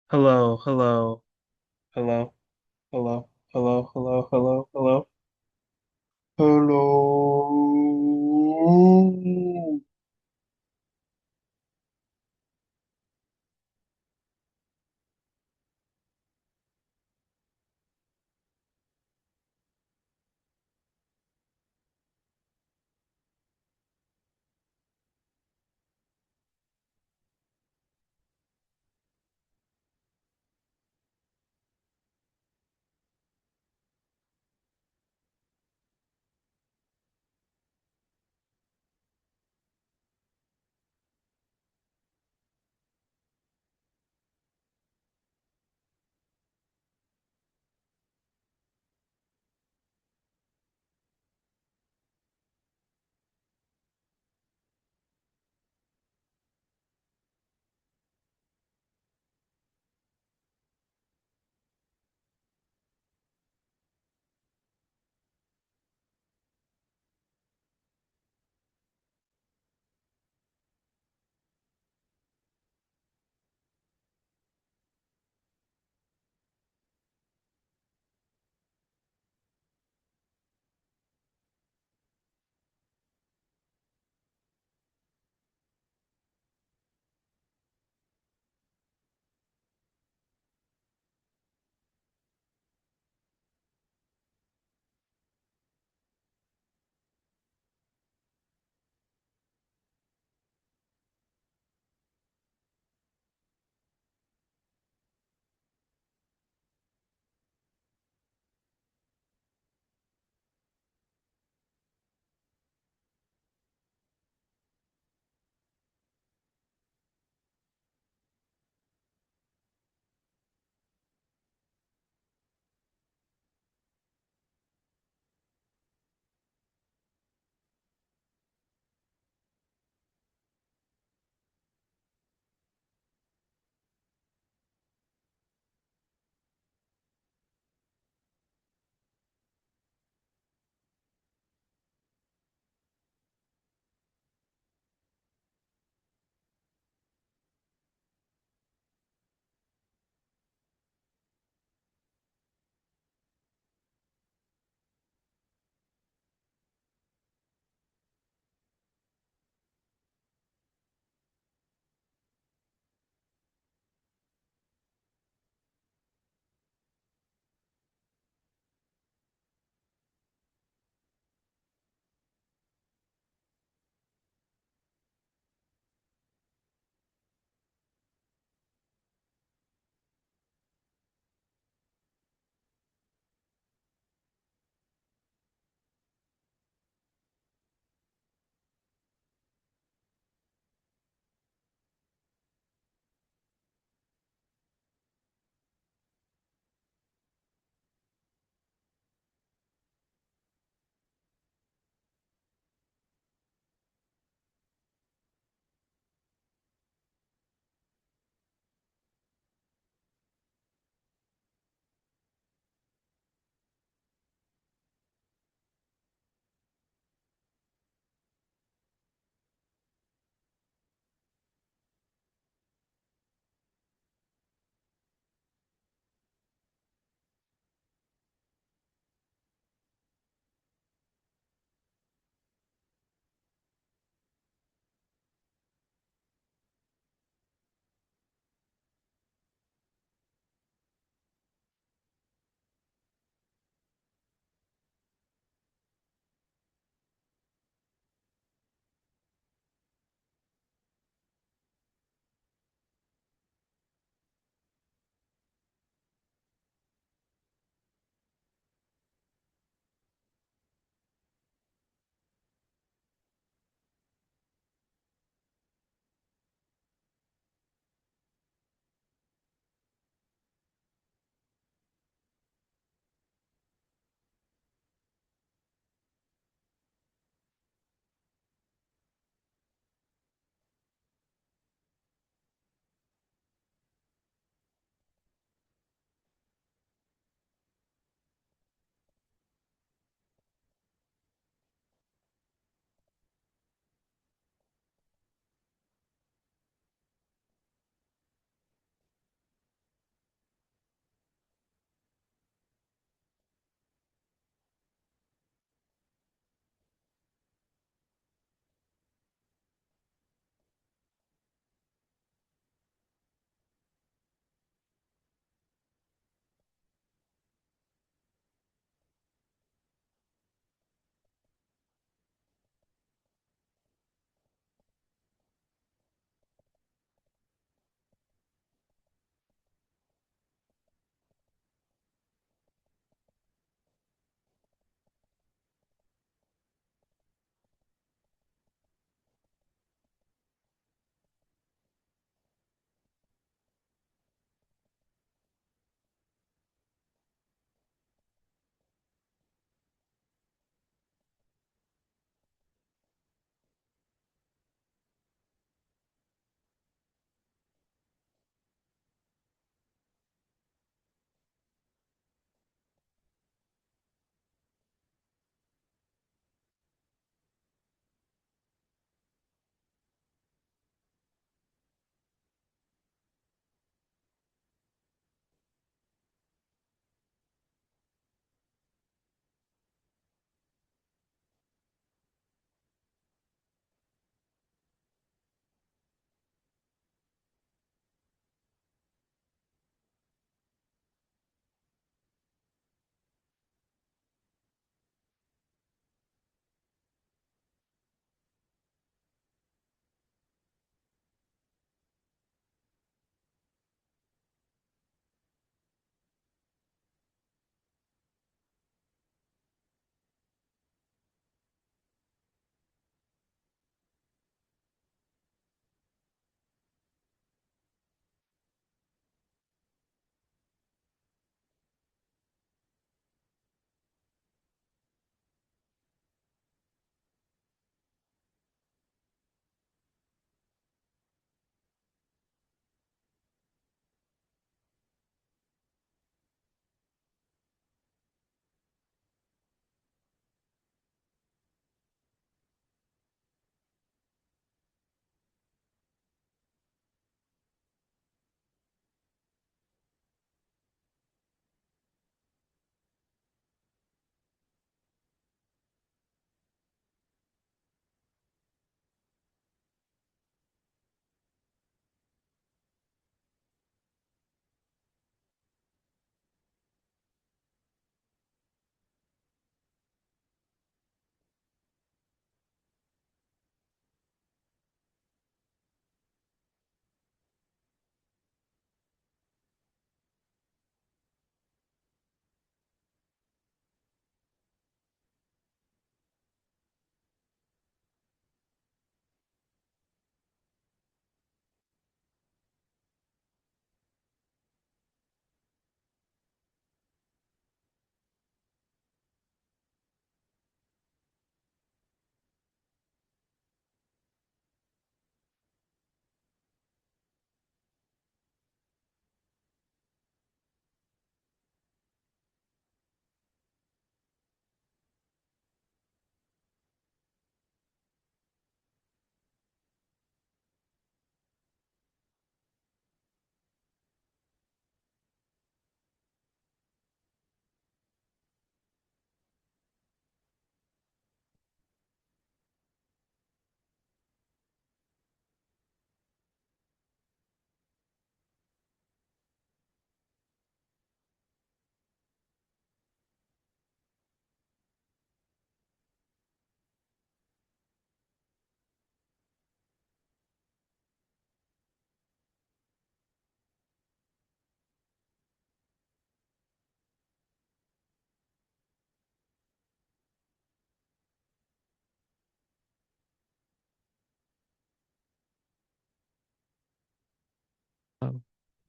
Hello, hello, hello, hello, hello, hello, hello, hello, hello.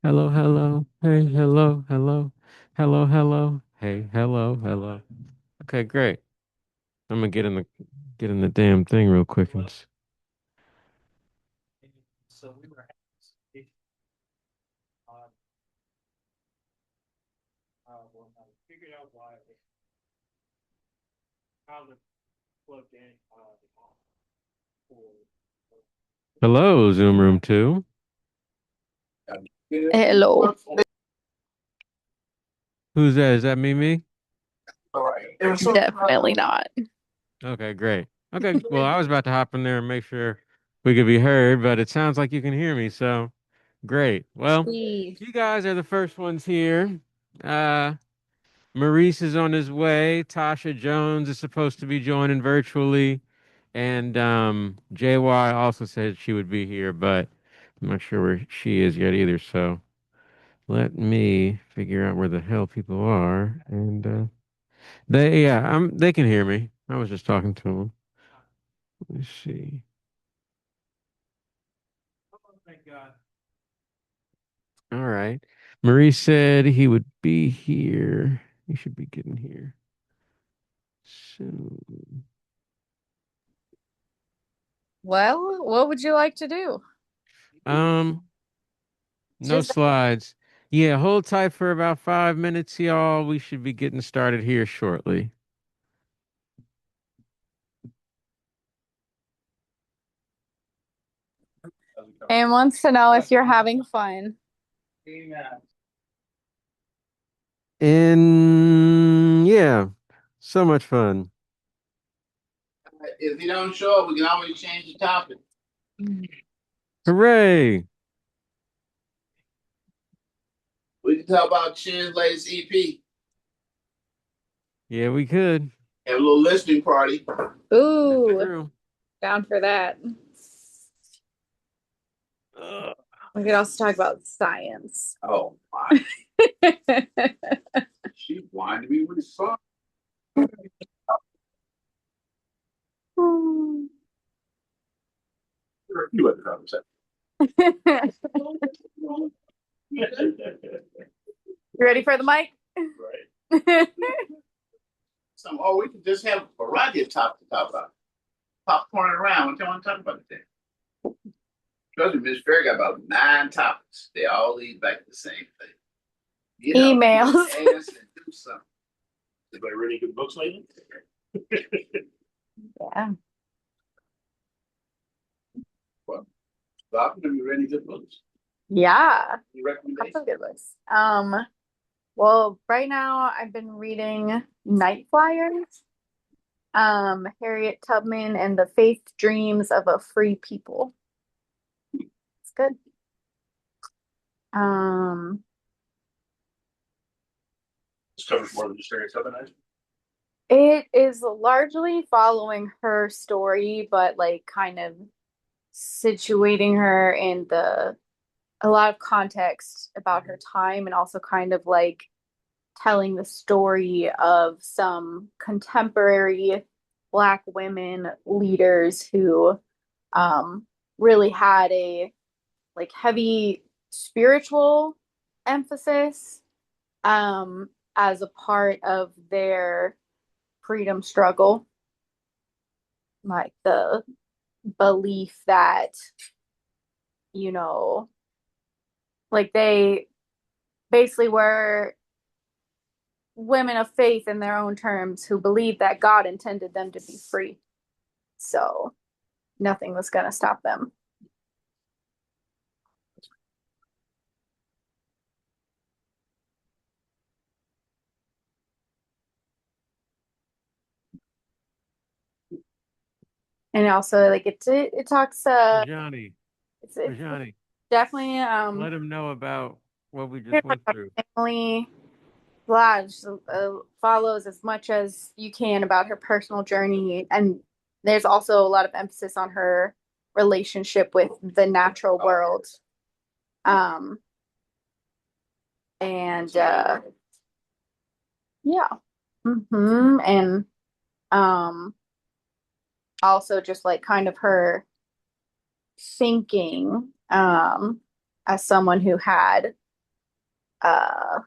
Hello, hello. Hey, hello, hello. Hello, hello. Hey, hello, hello. Okay, great. I'm gonna get in the damn thing real quick So we were on well, I figured out why how to plug in for Hello, Zoom Room 2. Hello. Who's that? Is that me? Definitely not. Okay, great. Okay, well, I was about to hop in there and make sure we could be heard, but it sounds like you can hear me, so great. Well, Sweet. you guys are the first ones here. Uh, Maurice is on his way. Tasha Jones is supposed to be joining virtually. And JY also said she would be here, but I'm not sure where she is yet either. So let me figure out where the hell people are. And they can hear me. I was just talking to them. Let's see. thank God. All right. Maurice said he would be here. He should be getting here soon. Well, what would you like to do? Um, no Just slides. Yeah, hold tight for about 5 minutes, y'all. We should be getting started here shortly. and wants to know if you're having fun. And yeah, so much fun. If you don't show up, we can always change the topic. Hooray! We can talk about Chin's latest EP. Yeah, we could. Have a little listening party. That's Ooh, true. down for that. Ugh. We could also talk about science. Oh my! She blinded me with song. You had the conversation. You ready for the mic? Right. So, oh, we can just have a variety of topics to talk about. Popcorn around. What you want to talk about today? Trust me, Miss Fair got about 9 topics. They all lead back to the same thing. Get up, Emails. ass, and do something. Anybody reading good books lately? Yeah. Well, Bob, have you read any good books? Yeah. Any Lots recommendations? of good books. Well, right now I've been reading Night Flyers, Harriet Tubman and the Faith Dreams of a Free People. It's good. Um, This covers more than just stereotyping. it is largely following her story, but like kind of situating her in the a lot of context about her time and also kind of like telling the story of some contemporary Black women leaders who really had a like heavy spiritual emphasis as a part of their freedom struggle, like the belief that, you know, like they basically were women of faith in their own terms who believed that God intended them to be free. So nothing was going to stop them. And also like it talks Rajani, it's Rajani, definitely let him know about what we here just to talk went about through. family. Blige follows as much as you can about her personal journey, and there's also a lot of emphasis on her relationship with the natural world. Um, and yeah, and um, also just like kind of her thinking as someone who had uh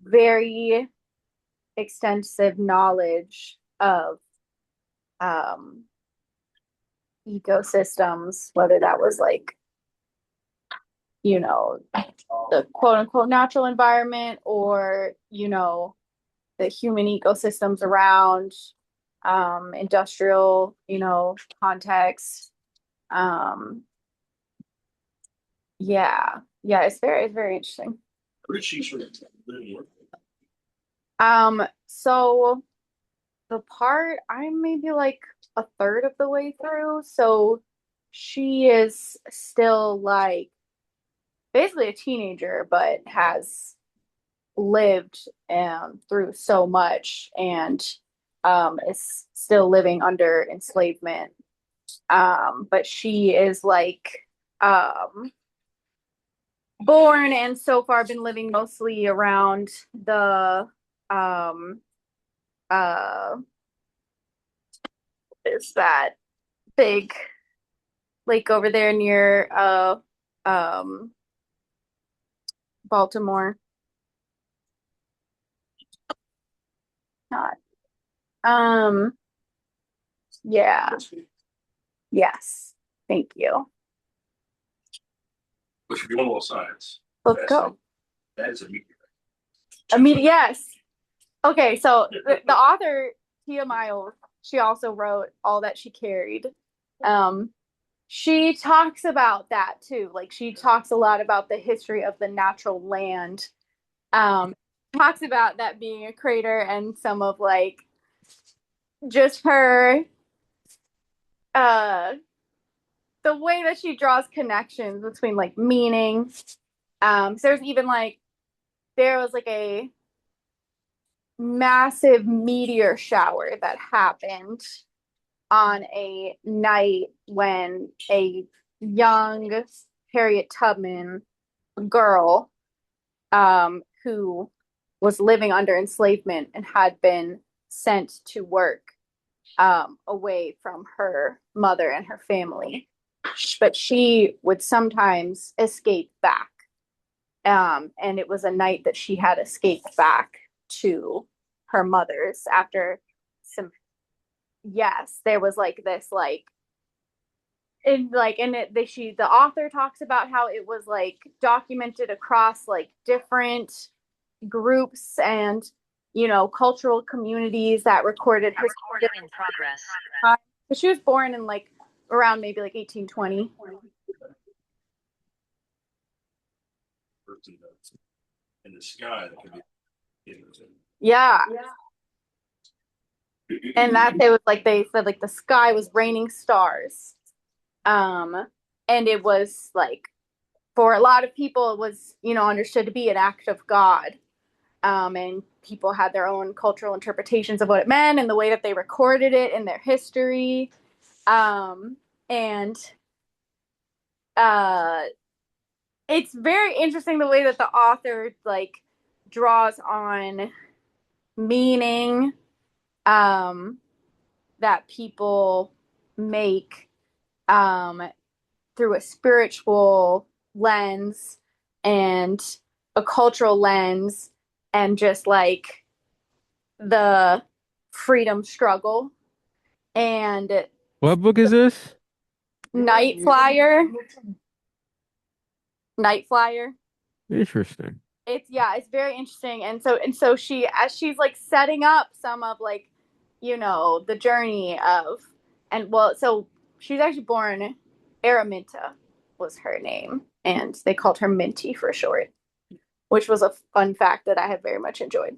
very extensive knowledge of um ecosystems, whether that was like, the quote unquote natural environment, or, the human ecosystems around, industrial, context. Um, yeah, yeah, it's very interesting. So the part I'm maybe like a third of the way through, so she is still like basically a teenager, but has lived through so much, and is still living under enslavement. But she is like born and so far been living mostly around the um uh is that big lake over there near um Baltimore. Not um yeah. Yes. Thank you. Which if you want a little science, Let's go. that is a meteor. I mean, yes. Okay, so the author Tia Miles, she also wrote All That She Carried. She talks about that too. Like, she talks a lot about the history of the natural land. Um, Talks about that being a crater, and some of like just her uh the way that she draws connections between like meaning. So there's even like there was like a massive meteor shower that happened on a night when a young Harriet Tubman girl, who was living under enslavement and had been sent to work away from her mother and her family. But she would sometimes escape back. And it was a night that she had escaped back to her mother's after some, yes, there was like this like the author talks about how it was like documented across like different groups and cultural communities that recorded history. Recording in progress. So she was born in like around maybe like 1820. In the sky that could be Yeah. And that they was like they said like the sky was raining stars. And it was like for a lot of people it was, understood to be an act of God. And people had their own cultural interpretations of what it meant and the way that they recorded it in their history. And it's very interesting the way that the author like draws on meaning that people make through a spiritual lens and a cultural lens, and just like the freedom struggle. And What book is this? Night Flyer. Night Flyer. Interesting. It's very interesting. And so she, as she's like setting up some of like, the journey of, and well, so she's actually born, Araminta was her name, and they called her Minty for short, which was a fun fact that I had very much enjoyed.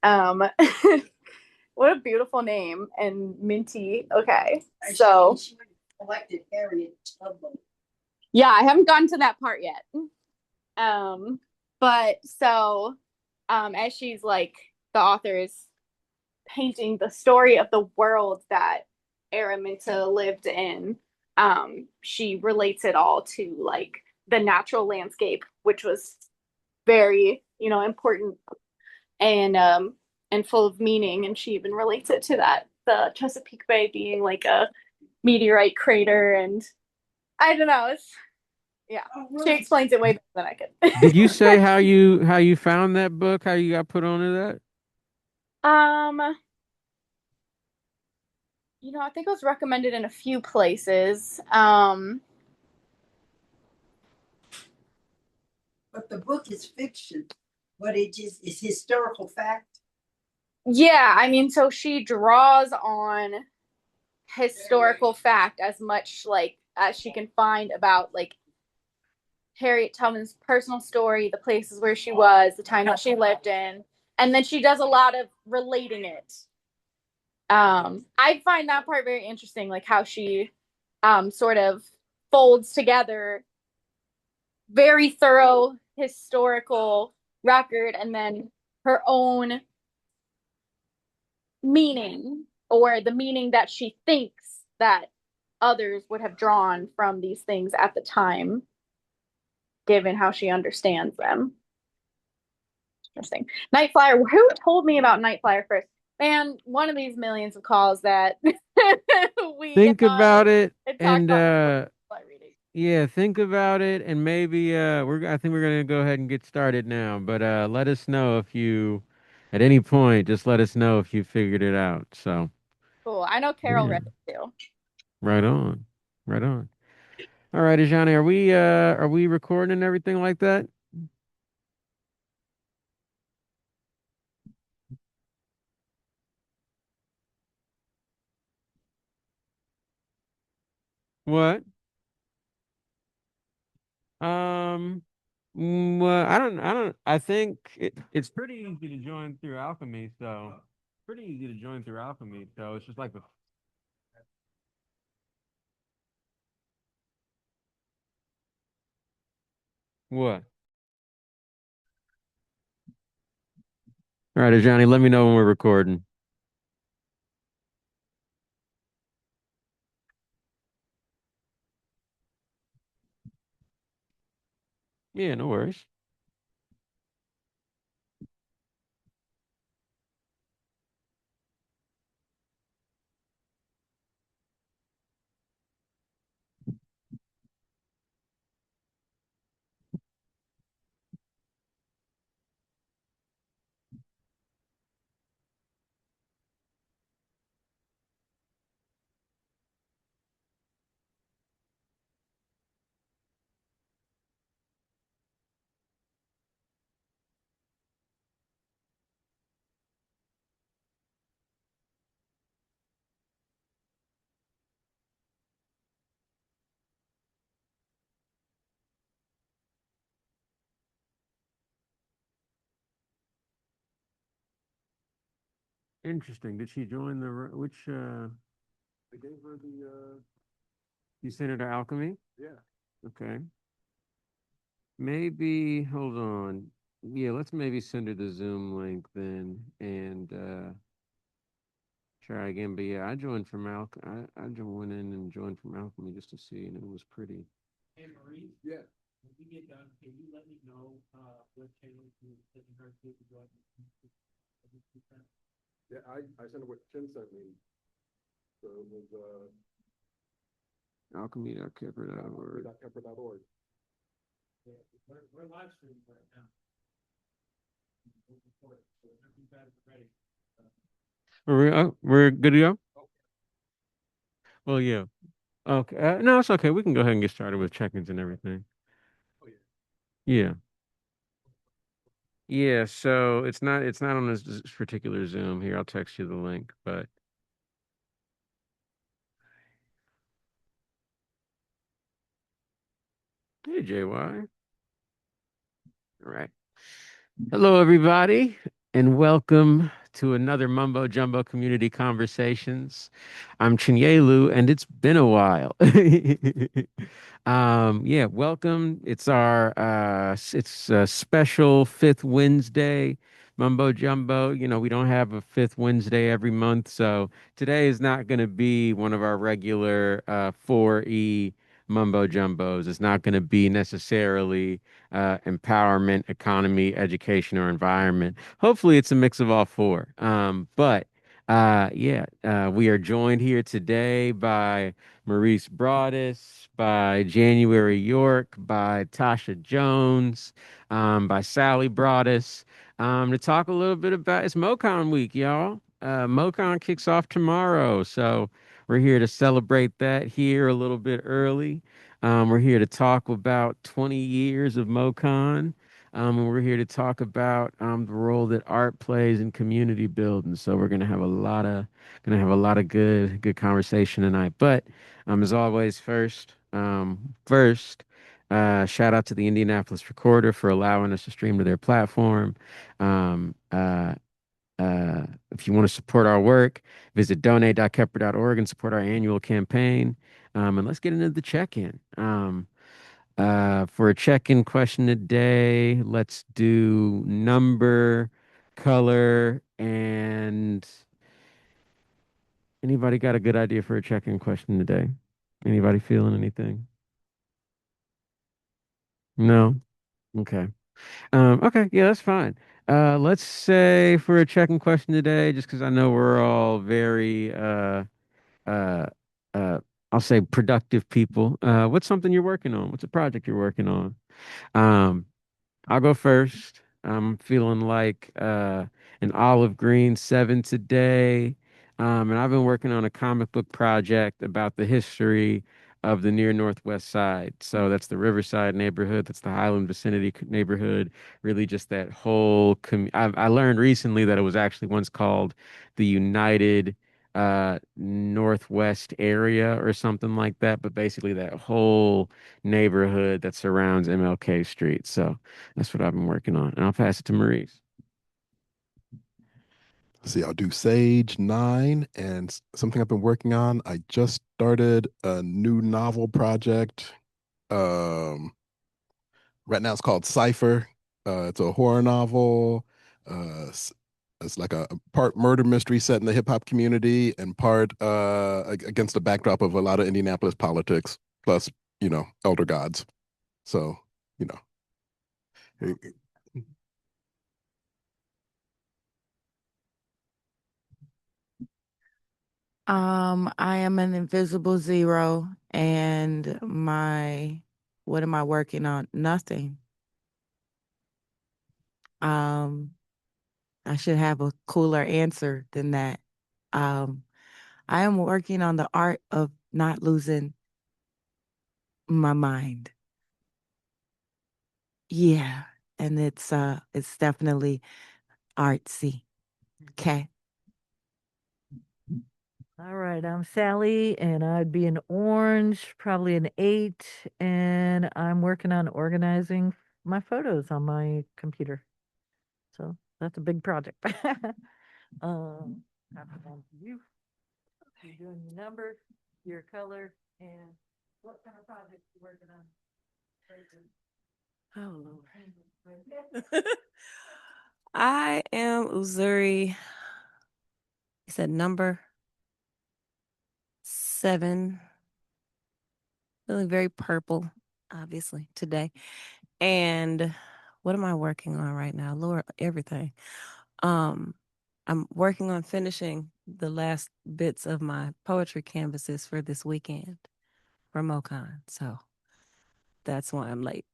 Um, what a beautiful name, and Minty. Okay, so Elected Harriet Tubman. yeah, I haven't gotten to that part yet. But so, as she's like, the author is painting the story of the world that Araminta lived in, she relates it all to like the natural landscape, which was very, important and full of meaning. And she even relates it to that, the Chesapeake Bay being like a meteorite crater. And I don't know, Yeah, she explains it way better than I Did you could. say how you found that book? How you got put onto that? Um, I think it was recommended in a few places. But the book is fiction, but it just is historical fact. Yeah, I mean, so she draws on historical fact as much like as she can find about like Harriet Tubman's personal story, the places where she was, the time that she lived in, and then she does a lot of relating it. I find that part very interesting, like how she sort of folds together very thorough historical record and then her own meaning or the meaning that she thinks that others would have drawn from these things at the time, given how she understands them. Interesting. Night Flyer. Who told me about Night Flyer first? Man, one of these millions of calls that we get Think on about it and talk and about Night Flyer reading. yeah, think about it and maybe I think we're gonna go ahead and get started now. But let us know if you at any point just let us know if you figured it out. So Cool. I know Carol yeah, read it too. right on. Right on. All right, Ajani, are we recording and everything like that? What? Um, well, I think it's pretty easy to join through Alchemy, so pretty easy to join through Alchemy. So it's just like the what? All right, Johnny, let me know when we're recording. Yeah, no worries. Interesting. Did she join which I gave her the you sent her to Alchemy? Yeah. Okay. Maybe hold on. Yeah, let's maybe send her the Zoom link then and try again. But yeah, I joined from I went in and joined from Alchemy just to see and it was pretty. Hey Marie? Yeah. When we get done, can you let me know what channel you sending her to join? Yeah, I sent her what Chen sent me. So it was alchemy.kepler.org. Alchemy.kepler.org. Yeah, we're live streaming right now. We're good to go? Well, yeah. Okay. No, it's okay. We can go ahead and get started with check-ins and everything. Oh, yeah. Yeah. Yeah, so it's not on this particular Zoom here. I'll text you the link, but hey JY. All right. Hello, everybody, and welcome to another Mumbo Jumbo Community Conversations. I'm Chinyelu, and it's been a while. Yeah, welcome. It's a special fifth Wednesday Mumbo Jumbo. We don't have a fifth Wednesday every month, so today is not going to be one of our regular 4E Mumbo Jumbos. It's not going to be necessarily empowerment, economy, education, or environment. Hopefully, it's a mix of all four. But We are joined here today by Maurice Broadus, by January York, by Tasha Jones, by Sally Broadus, to talk a little bit about it's MoCon week, y'all. MoCon kicks off tomorrow, so we're here to celebrate that here a little bit early. We're here to talk about 20 years of MoCon. And we're here to talk about the role that art plays in community building. So we're gonna have a lot of good conversation tonight. But as always, shout out to the Indianapolis Recorder for allowing us to stream to their platform. Um, uh, if you want to support our work, visit donate.kepler.org and support our annual campaign. And let's get into the check-in. For a check-in question today, let's do number, color, and anybody got a good idea for a check-in question today? Anybody feeling anything? No? Okay. Okay, yeah, that's fine. Let's say for a check-in question today, just because I know we're all very uh uh I'll say productive people. What's something you're working on? What's a project you're working on? Um, I'll go first. I'm feeling like an olive green 7 today. And I've been working on a comic book project about the history of the near Northwest Side. So that's the Riverside neighborhood, that's the Highland vicinity neighborhood, really just that whole I learned recently that it was actually once called the United Northwest area or something like that, but basically that whole neighborhood that surrounds MLK Street. So that's what I've been working on. And I'll pass it to Maurice. See, I'll do Sage 9 and something I've been working on. I just started a new novel project. Um, right now it's called Cipher. It's a horror novel. It's like a part murder mystery set in the hip hop community and part against the backdrop of a lot of Indianapolis politics, plus, elder gods. So, you know. I am an invisible zero, and what am I working on? Nothing. Um, I should have a cooler answer than that. Um, I am working on the art of not losing my mind. Yeah, and it's definitely artsy. Okay. All right, I'm Sally, and I'd be an orange, probably an 8, and I'm working on organizing my photos on my computer. So that's a big project. Pass it on to you. You're doing your number, your color, and what kind of project you working on? Oh Lord. I am Uzuri. You said number 7. Feeling very purple, obviously, today. And what am I working on right now? Lord, everything. Um, I'm working on finishing the last bits of my poetry canvases for this weekend for MoCon. So that's why I'm late.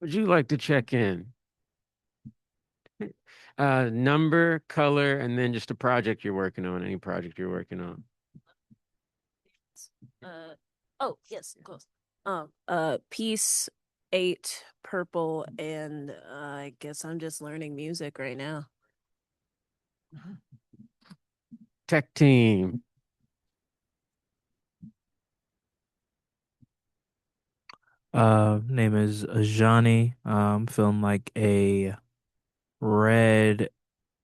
Would you like to check in? Number, color, and then just a project you're working on, any project you're working on. Oh, yes, of course. Piece 8, purple, and I guess I'm just learning music right now. Tech team. Name is Ajani. Feeling like a red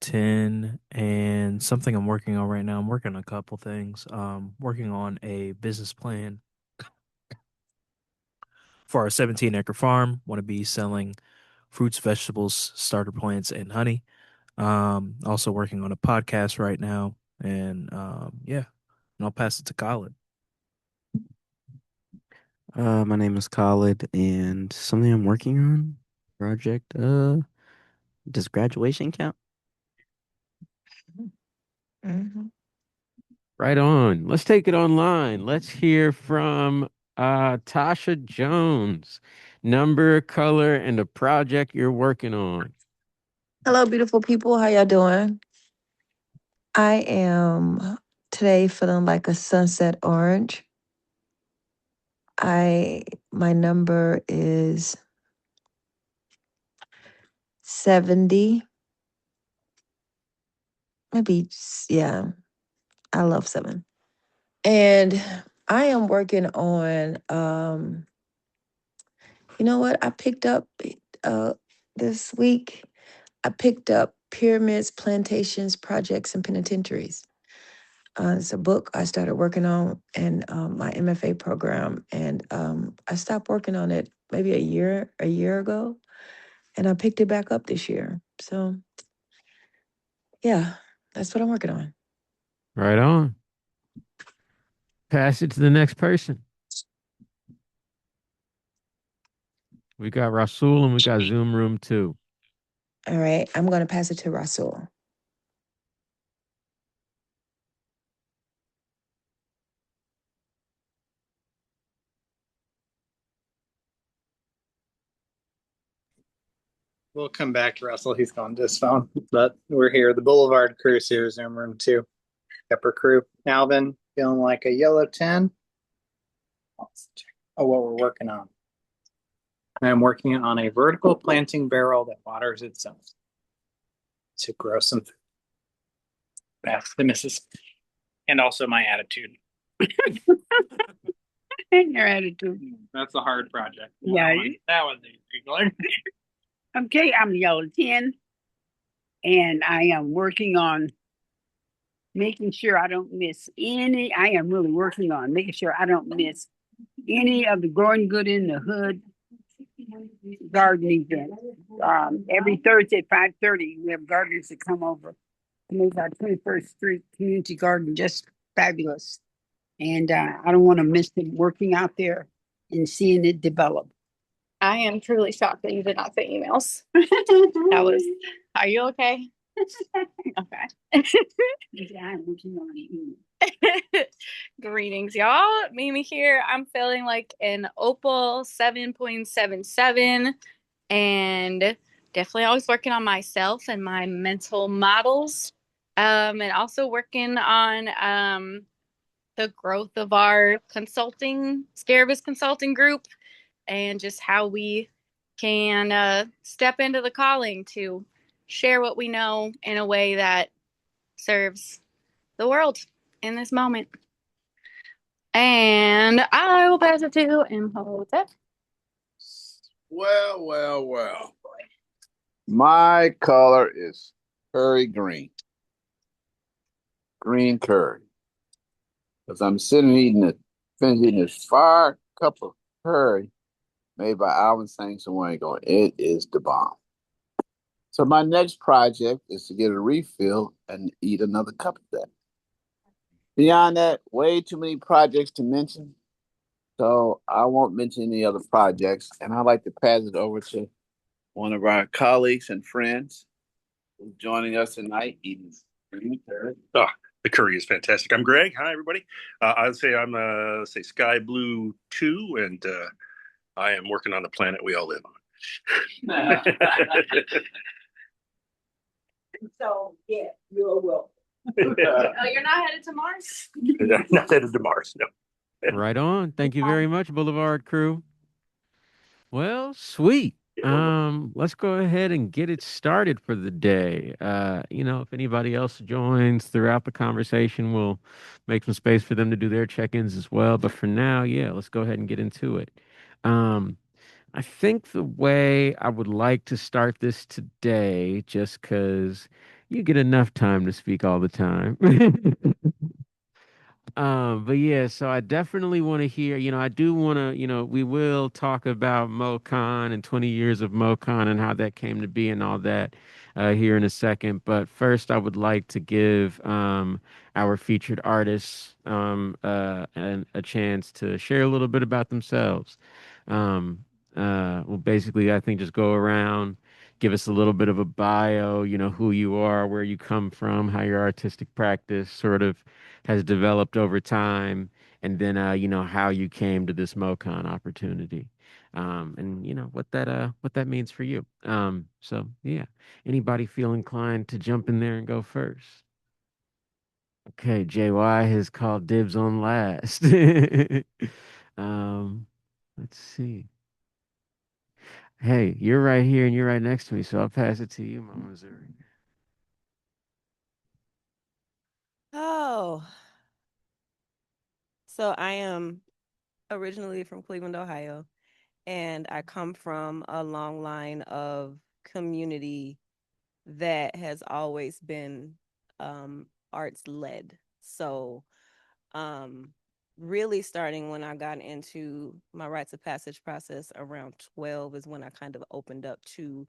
10 and something I'm working on right now. I'm working on a couple things. Working on a business plan for our 17-acre farm. Want to be selling fruits, vegetables, starter plants, and honey. Also working on a podcast right now. And yeah, and I'll pass it to Colin. My name is Khalid, and something I'm working on. project. Does graduation count? Mm-hmm. Right on. Let's take it online. Let's hear from Tasha Jones. Number, color, and the project you're working on. Hello, beautiful people. How y'all doing? I am today feeling like a sunset orange. My number is 70. Maybe, yeah, I love 7. And I am working on you know what? I picked up uh this week, I picked up Pyramids, Plantations, Projects, and Penitentiaries. It's a book I started working on in my MFA program, and I stopped working on it maybe a year ago, and I picked it back up this year. So yeah, that's what I'm working on. Right on. Pass it to the next person. We got Rasul and we got Zoom Room 2. All right, I'm gonna pass it to Rasul. We'll come back to Russell. He's gone to his phone, but we're here. The Boulevard crew here, Zoom Room 2. Pepper crew. Alvin, feeling like a yellow 10. Let's check what we're working on. I'm working on a vertical planting barrel that waters itself to grow some food. That's the missus. And also my attitude. And your attitude. That's a hard project. Yeah. That was easy. Okay, I'm yellow 10, and I am working on making sure I don't miss any. I am really working on making sure I don't miss any of the growing good in the hood garden event. Every Thursday at 5:30, we have gardeners that come over to make our 21st Street community garden just fabulous. And I don't want to miss them working out there and seeing it develop. I am truly shocked that you did not say emails. That was, are you okay? Okay. Yeah, I'm working on it. Greetings, y'all. Mimi here. I'm feeling like an Opal 7.77 and definitely always working on myself and my mental models. And also working on the growth of our consulting, Scarabus Consulting Group, and just how we can step into the calling to share what we know in a way that serves the world in this moment. And I will pass it to Imhotep. Well. My color is curry green. Green curry. Because I'm finished eating this fire cup of curry made by Alvin Saints and Wango. It is the bomb. So my next project is to get a refill and eat another cup of that. Beyond that, way too many projects to mention. So I won't mention any other projects. And I'd like to pass it over to one of our colleagues and friends who's joining us tonight, eating green curry. Oh, the curry is fantastic. I'm Greg. Hi, everybody. I'd say I'm say Sky Blue 2, and I am working on the planet we all live on. So, yeah, you're welcome. Oh, you're not headed to Mars? Not headed to Mars, no. Right on. Thank you very much, Boulevard crew. Well, sweet. Let's go ahead and get it started for the day. If anybody else joins throughout the conversation, we'll make some space for them to do their check-ins as well. But for now, yeah, let's go ahead and get into it. I think the way I would like to start this today, just because you get enough time to speak all the time. But yeah, so I definitely want to hear, I do want to, we will talk about MoCon and 20 years of MoCon and how that came to be and all that here in a second. But first, I would like to give our featured artists a chance to share a little bit about themselves. Well, basically, I think just go around, give us a little bit of a bio, who you are, where you come from, how your artistic practice sort of has developed over time, and then, how you came to this MoCon opportunity. And what that means for you. So yeah, anybody feel inclined to jump in there and go first? Okay, JY has called dibs on last. Um, let's see. Hey, you're right here and you're right next to me, so I'll pass it to you, Mama Missouri. Oh, so I am originally from Cleveland, Ohio, and I come from a long line of community that has always been arts led. So, um, really starting when I got into my rites of passage process around 12 is when I kind of opened up to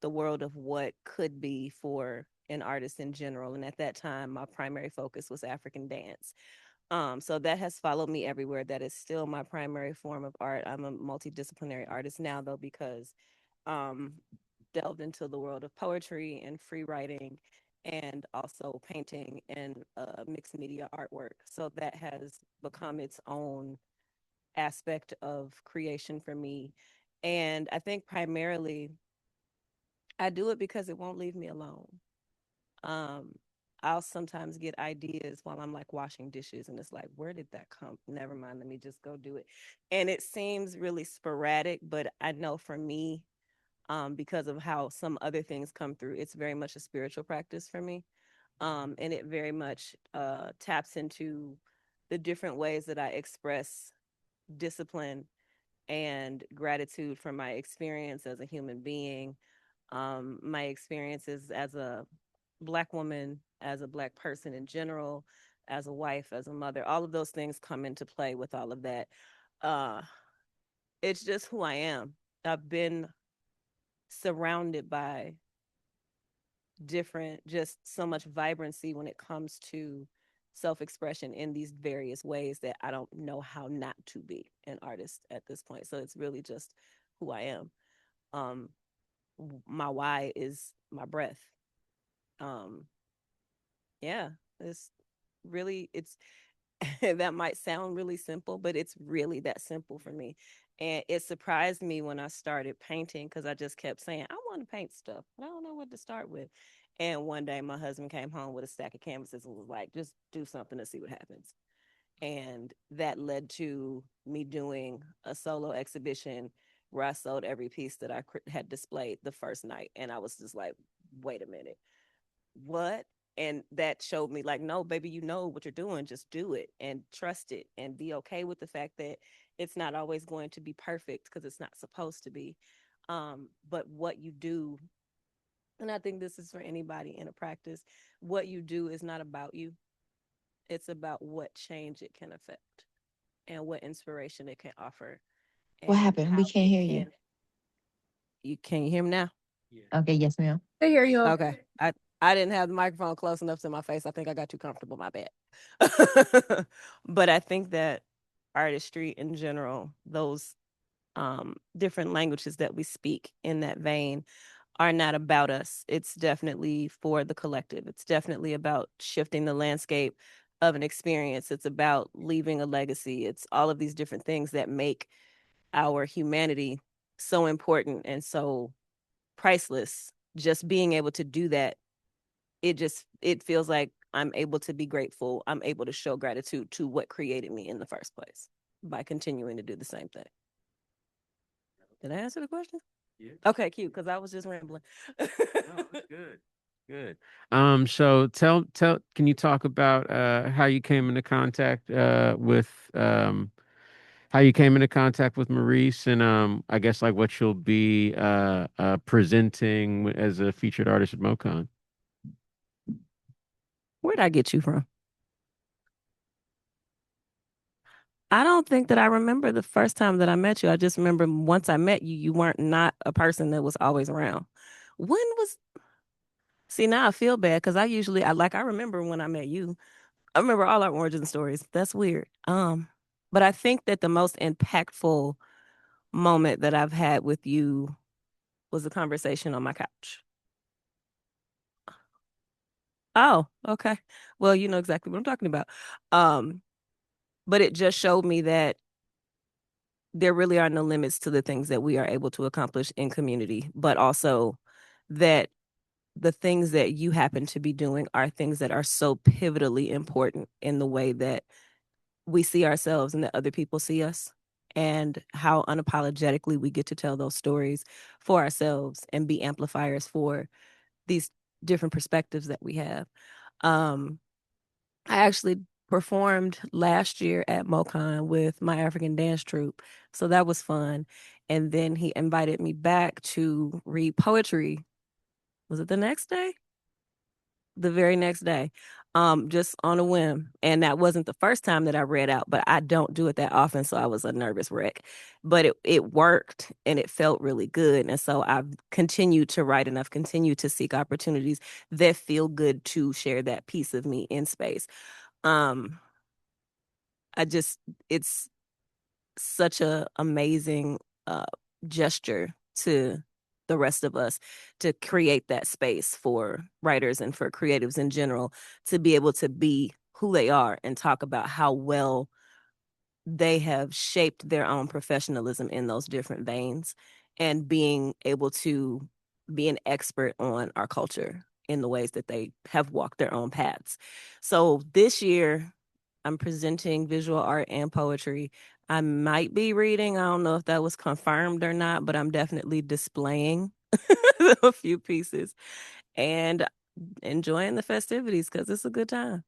the world of what could be for an artist in general. And at that time, my primary focus was African dance. So that has followed me everywhere. That is still my primary form of art. I'm a multidisciplinary artist now, though, because um, delved into the world of poetry and free writing and also painting and mixed media artwork. So that has become its own aspect of creation for me. And I think primarily I do it because it won't leave me alone. Um, I'll sometimes get ideas while I'm like washing dishes, and it's like, where did that come? Never mind, let me just go do it. And it seems really sporadic, but I know for me, because of how some other things come through, it's very much a spiritual practice for me. And it very much taps into the different ways that I express discipline and gratitude for my experience as a human being, my experiences as a Black woman, as a Black person in general, as a wife, as a mother. All of those things come into play with all of that. Uh, it's just who I am. I've been surrounded by different, just so much vibrancy when it comes to self expression in these various ways that I don't know how not to be an artist at this point. So it's really just who I am. Um, my why is my breath. Um, yeah, it's it's that might sound really simple, but it's really that simple for me. And it surprised me when I started painting because I just kept saying, I want to paint stuff, but I don't know what to start with. And one day my husband came home with a stack of canvases and was like, just do something to see what happens. And that led to me doing a solo exhibition where I sold every piece that I had displayed the first night. And I was just like, wait a minute, what? And that showed me like, no, baby, you know what you're doing. Just do it and trust it and be okay with the fact that it's not always going to be perfect because it's not supposed to be. But what you do, and I think this is for anybody in a practice, what you do is not about you. It's about what change it can affect and what inspiration it can offer What and happened? We how can't it hear you. can. You can you hear me now? Okay, yes, ma'am. I hear you. Okay. I didn't have the microphone close enough to my face. I think I got too comfortable. My bad. But I think that artistry in general, those different languages that we speak in that vein, are not about us. It's definitely for the collective. It's definitely about shifting the landscape of an experience. It's about leaving a legacy. It's all of these different things that make our humanity so important and so priceless. Just being able to do that, it feels like I'm able to be grateful. I'm able to show gratitude to what created me in the first place by continuing to do the same thing. Did I answer the question? Yeah. Okay, cute, because I was just rambling. No, that's good. Good. So can you talk about how you came into contact with how you came into contact with Maurice and I guess like what you'll be presenting as a featured artist at MoCon? Where'd I get you from? I don't think that I remember the first time that I met you. I just remember once I met you, you weren't not a person that was always around. When was, see, now I feel bad because I remember when I met you. I remember all our origin stories. That's weird. But I think that the most impactful moment that I've had with you was a conversation on my couch. Oh, okay. Well, you know exactly what I'm talking about. Um, but it just showed me that there really are no limits to the things that we are able to accomplish in community, but also that the things that you happen to be doing are things that are so pivotally important in the way that we see ourselves and that other people see us, and how unapologetically we get to tell those stories for ourselves and be amplifiers for these different perspectives that we have. Um, I actually performed last year at MoCon with my African dance troupe, so that was fun. And then he invited me back to read poetry. Was it the next day? The very next day, just on a whim. And that wasn't the first time that I read out, but I don't do it that often, so I was a nervous wreck. But it worked and it felt really good. And so I've continued to write and I've continued to seek opportunities that feel good to share that piece of me in space. Um, I just it's such a amazing uh gesture to the rest of us to create that space for writers and for creatives in general to be able to be who they are and talk about how well they have shaped their own professionalism in those different veins, and being able to be an expert on our culture in the ways that they have walked their own paths. So this year, I'm presenting visual art and poetry. I might be reading. I don't know if that was confirmed or not, but I'm definitely displaying a few pieces and enjoying the festivities because it's a good time.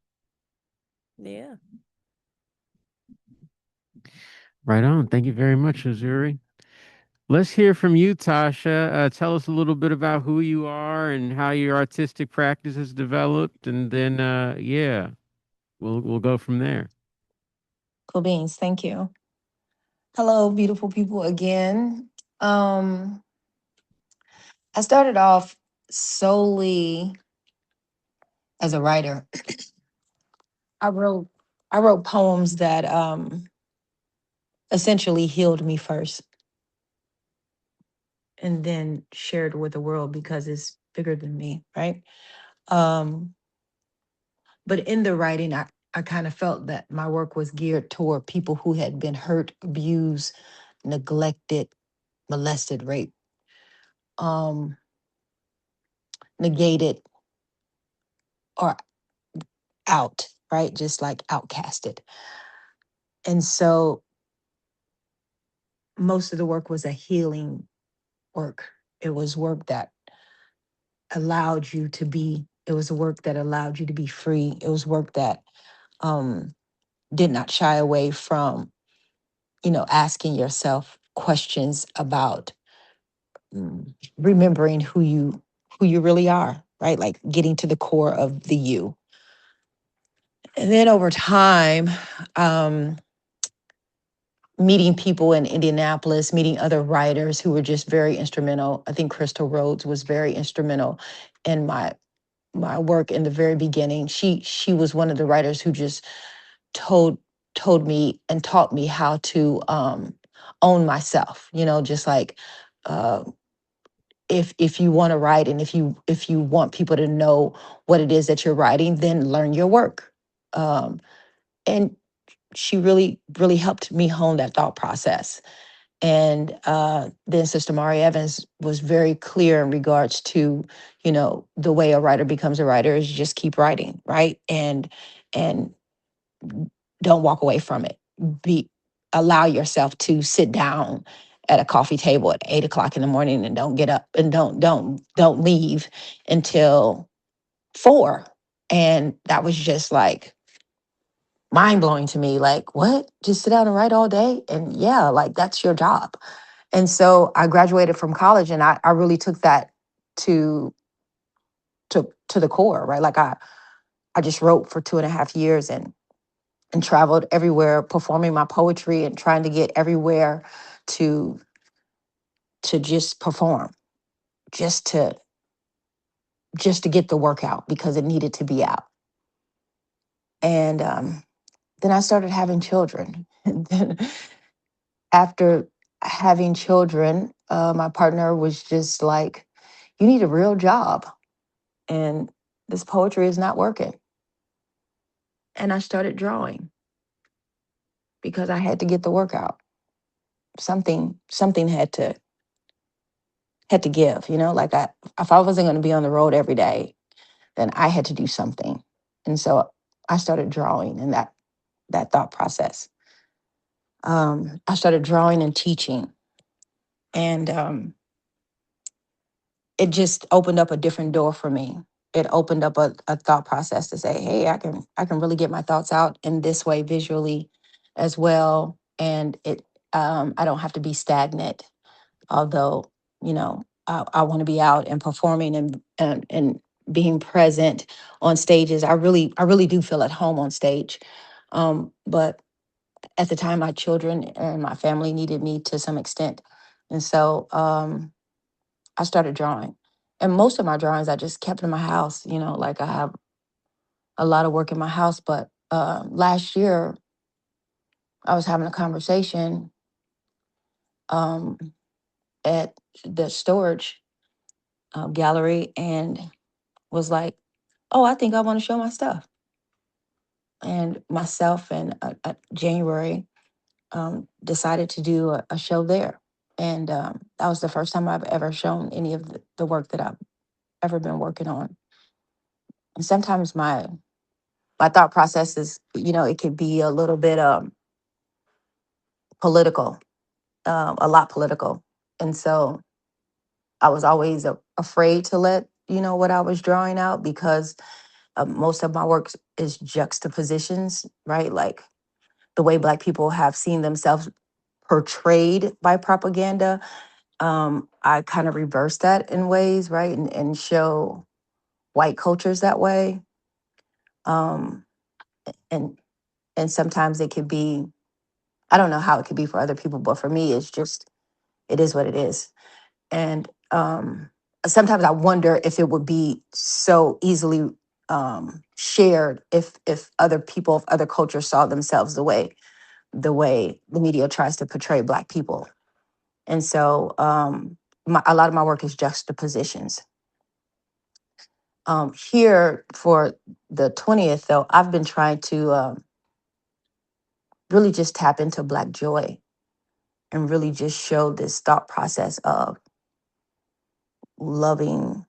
Yeah. Right on. Thank you very much, Azuri. Let's hear from you, Tasha. Tell us a little bit about who you are and how your artistic practice has developed, and then yeah, we'll go from there. Cool beans. Thank you. Hello, beautiful people again. Um, I started off solely as a writer. I wrote I wrote poems that essentially healed me first and then shared with the world because it's bigger than me, right? Um, but in the writing, I kind of felt that my work was geared toward people who had been hurt, abused, neglected, molested, raped, um, negated, or out, right? Just like outcasted. And so most of the work was a healing work. It was work that allowed you to be, it was work that allowed you to be free. It was work that um, did not shy away from, asking yourself questions about remembering who you really are, right? Like getting to the core of the you. And then over time, um, meeting people in Indianapolis, meeting other writers who were just very instrumental. I think Crystal Rhodes was very instrumental in my work in the very beginning. She was one of the writers who just told me and taught me how to own myself. Just like uh, if you want to write and if you want people to know what it is that you're writing, then learn your work. And she really really helped me hone that thought process. And then Sister Mari Evans was very clear in regards to, the way a writer becomes a writer is just keep writing, right? And don't walk away from it. Allow yourself to sit down at a coffee table at 8 o'clock in the morning and don't get up and don't leave until 4. And that was just like mind blowing to me. Like, what? Just sit down and write all day? And yeah, like that's your job. And so I graduated from college and I really took that to to the core, right? Like I just wrote for 2.5 years and traveled everywhere performing my poetry and trying to get everywhere to just perform, just to get the work out because it needed to be out. And then I started having children. And then after having children, my partner was just like, you need a real job. And this poetry is not working. And I started drawing because I had to get the work out. Something had to give, like if I wasn't going to be on the road every day, then I had to do something. And so I started drawing in that thought process. I started drawing and teaching, and it just opened up a different door for me. It opened up a thought process to say, hey, I can really get my thoughts out in this way visually as well. And I don't have to be stagnant, although, I want to be out and performing and being present on stages. I really do feel at home on stage. But at the time, my children and my family needed me to some extent. And so I started drawing. And most of my drawings I just kept in my house, like I have a lot of work in my house. But last year, I was having a conversation um, at the storage gallery and was like, oh, I think I want to show my stuff. And myself and January decided to do a show there. And that was the first time I've ever shown any of the work that I've ever been working on. And sometimes my thought process is, it could be a little bit political, a lot political. And so I was always afraid to let, what I was drawing out because most of my work is juxtapositions, right? Like the way Black people have seen themselves portrayed by propaganda. I kind of reverse that in ways, right? And show white cultures that way. Um, and and sometimes it could be, I don't know how it could be for other people, but for me, it is what it is. And sometimes I wonder if it would be so easily shared if other people of other cultures saw themselves the way the media tries to portray Black people. And so a lot of my work is juxtapositions. Here for the 20th, though, I've been trying to really just tap into Black joy and really just show this thought process of loving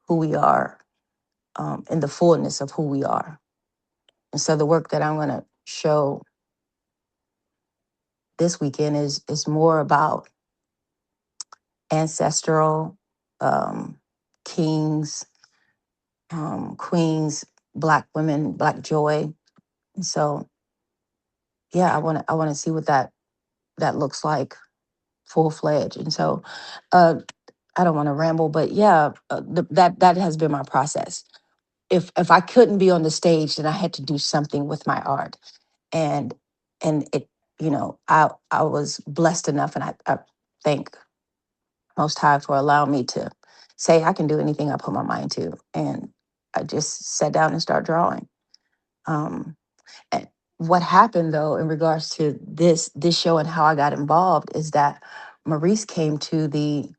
who we are in the fullness of who we are. And so the work that I'm going to show this weekend is more about ancestral kings, queens, Black women, Black joy. And so, yeah, I want to see what that looks like full fledged. And so, I don't want to ramble, but yeah, that has been my process. If I couldn't be on the stage, then I had to do something with my art, and it, I was blessed enough, and I thank Most High for allowing me to say I can do anything I put my mind to, and I just sat down and started drawing. Um, and what happened though, in regards to this show and how I got involved, is that Maurice came to the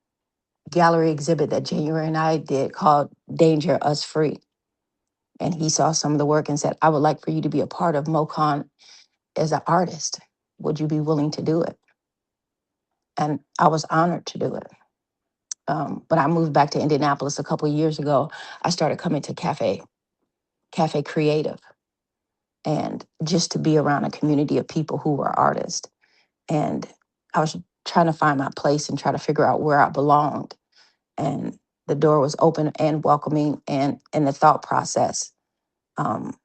gallery exhibit that January and I did called Danger Us Free. And he saw some of the work and said, I would like for you to be a part of MoCon as an artist. Would you be willing to do it? And I was honored to do it. When I moved back to Indianapolis a couple of years ago, I started coming to Cafe Creative, and just to be around a community of people who were artists. And I was trying to find my place and try to figure out where I belonged. And the door was open and welcoming, and in the thought process, um,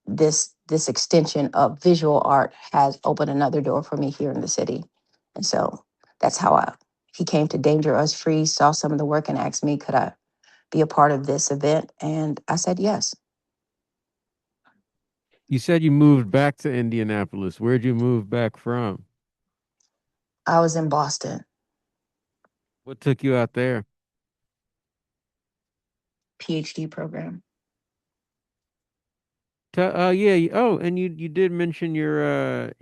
this extension of visual art has opened another door for me here in the city. And so that's how he came to Danger Us Free, saw some of the work and asked me, could I be a part of this event? And I said yes. You said you moved back to Indianapolis. Where'd you move back from? I was in Boston, What took you out there? PhD program. Yeah. Oh, and you did mention your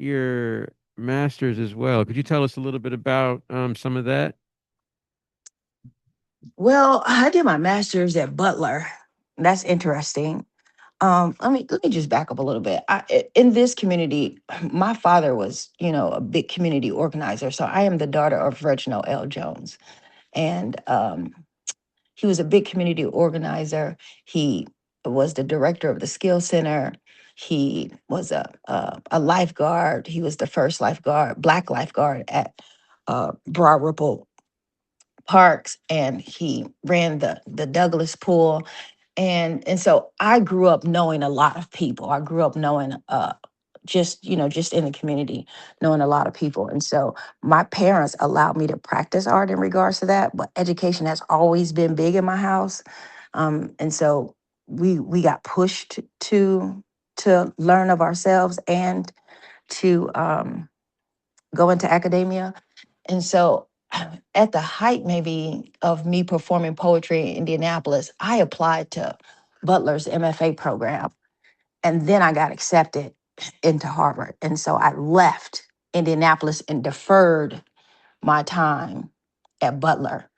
master's as well. Could you tell us a little bit about some of that? Well, I did my master's at Butler. That's interesting. Let me just back up a little bit. In this community, my father was, a big community organizer. So I am the daughter of Reginald L. Jones, and he was a big community organizer. He was the director of the Skill Center. He was a lifeguard. He was the first lifeguard, black lifeguard at Broad Ripple Parks, and he ran the Douglas Pool. And so I grew up knowing a lot of people. I grew up knowing just in the community, knowing a lot of people. And so my parents allowed me to practice art in regards to that, but education has always been big in my house. And so we got pushed to learn of ourselves and to go into academia. And so at the height maybe of me performing poetry in Indianapolis, I applied to Butler's MFA program. And then I got accepted into Harvard. And so I left Indianapolis and deferred my time at Butler.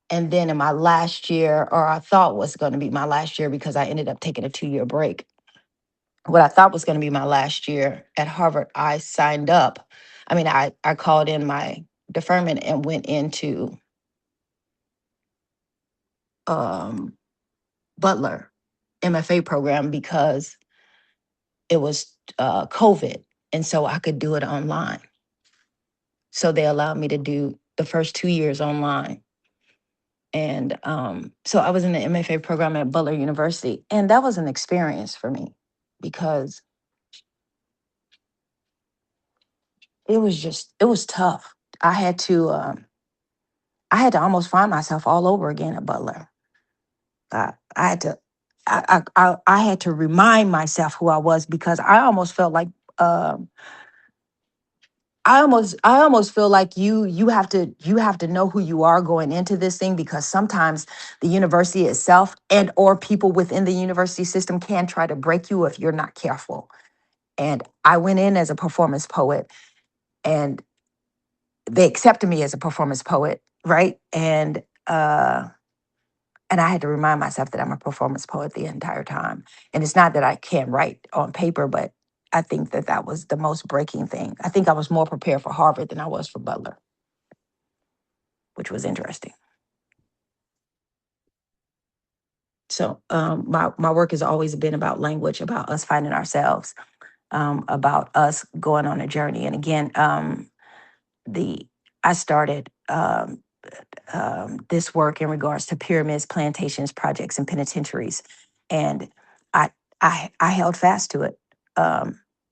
And then in my last year, or I thought was going to be my last year because I ended up taking a 2-year break. What I thought was going to be my last year at Harvard, I signed up. I called in my deferment and went into um, Butler MFA program because it was COVID. And so I could do it online. So they allowed me to do the first 2 years online. And so I was in the MFA program at Butler University. And that was an experience for me because it was tough. I had to almost find myself all over again at Butler. I had to I had to remind myself who I was because I almost felt like um I almost feel like you have to know who you are going into this thing, because sometimes the university itself and or people within the university system can try to break you if you're not careful. And I went in as a performance poet, and they accepted me as a performance poet, right? And I had to remind myself that I'm a performance poet the entire time. And it's not that I can't write on paper, but I think that that was the most breaking thing. I think I was more prepared for Harvard than I was for Butler, which was interesting. So my work has always been about language, about us finding ourselves, about us going on a journey. And again, the I started this work in regards to pyramids, plantations, projects, and penitentiaries, and I I held fast to it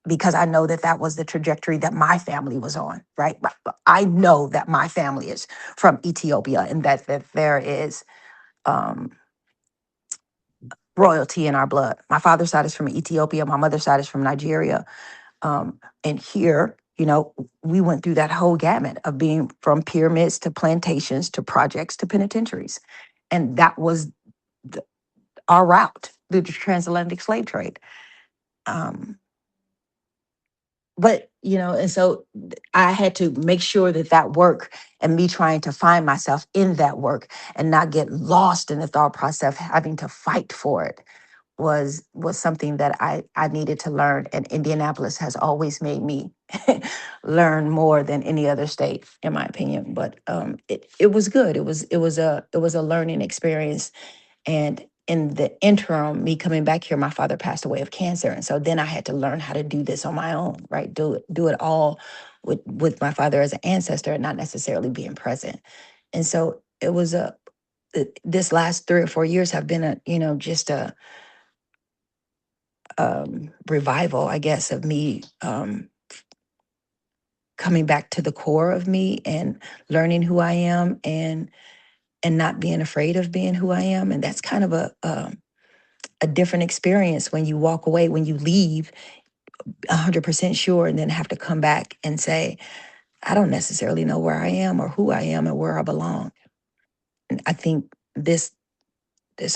because I know that that was the trajectory that my family was on. Right, I know that my family is from Ethiopia, and that there is royalty in our blood. My father's side is from Ethiopia. My mother's side is from Nigeria. And here, we went through that whole gamut of being from pyramids to plantations to projects to penitentiaries. And that was our route through the transatlantic slave trade. Um, and so I had to make sure that that work and me trying to find myself in that work and not get lost in the thought process of having to fight for it was something that I needed to learn, and Indianapolis has always made me learn more than any other state, in my opinion. But it was good. It was a learning experience, and in the interim, me coming back here, my father passed away of cancer, and so then I had to learn how to do this on my own, right? Do it all with my father as an ancestor and not necessarily being present. And so this last 3 or 4 years have been just a revival, I guess, of me coming back to the core of me and learning who I am, and not being afraid of being who I am. And that's kind of a different experience when you walk away, when you leave 100% sure, and then have to come back and say, I don't necessarily know where I am or who I am and where I belong. And I think this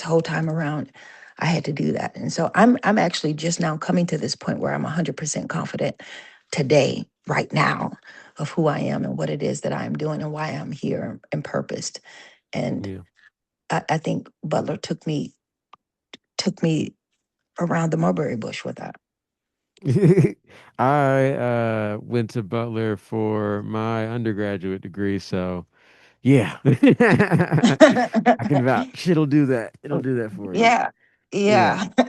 whole time around, I had to do that. And so I'm actually just now coming to this point where I'm 100% confident today right now of who I am and what it is that I am doing and why I'm here and purposed. And Yeah. I think Butler took me around the mulberry bush with that. I went to Butler for my undergraduate degree, so yeah. I can vouch. It'll do that. It'll do that for you. Yeah, Yeah. yeah.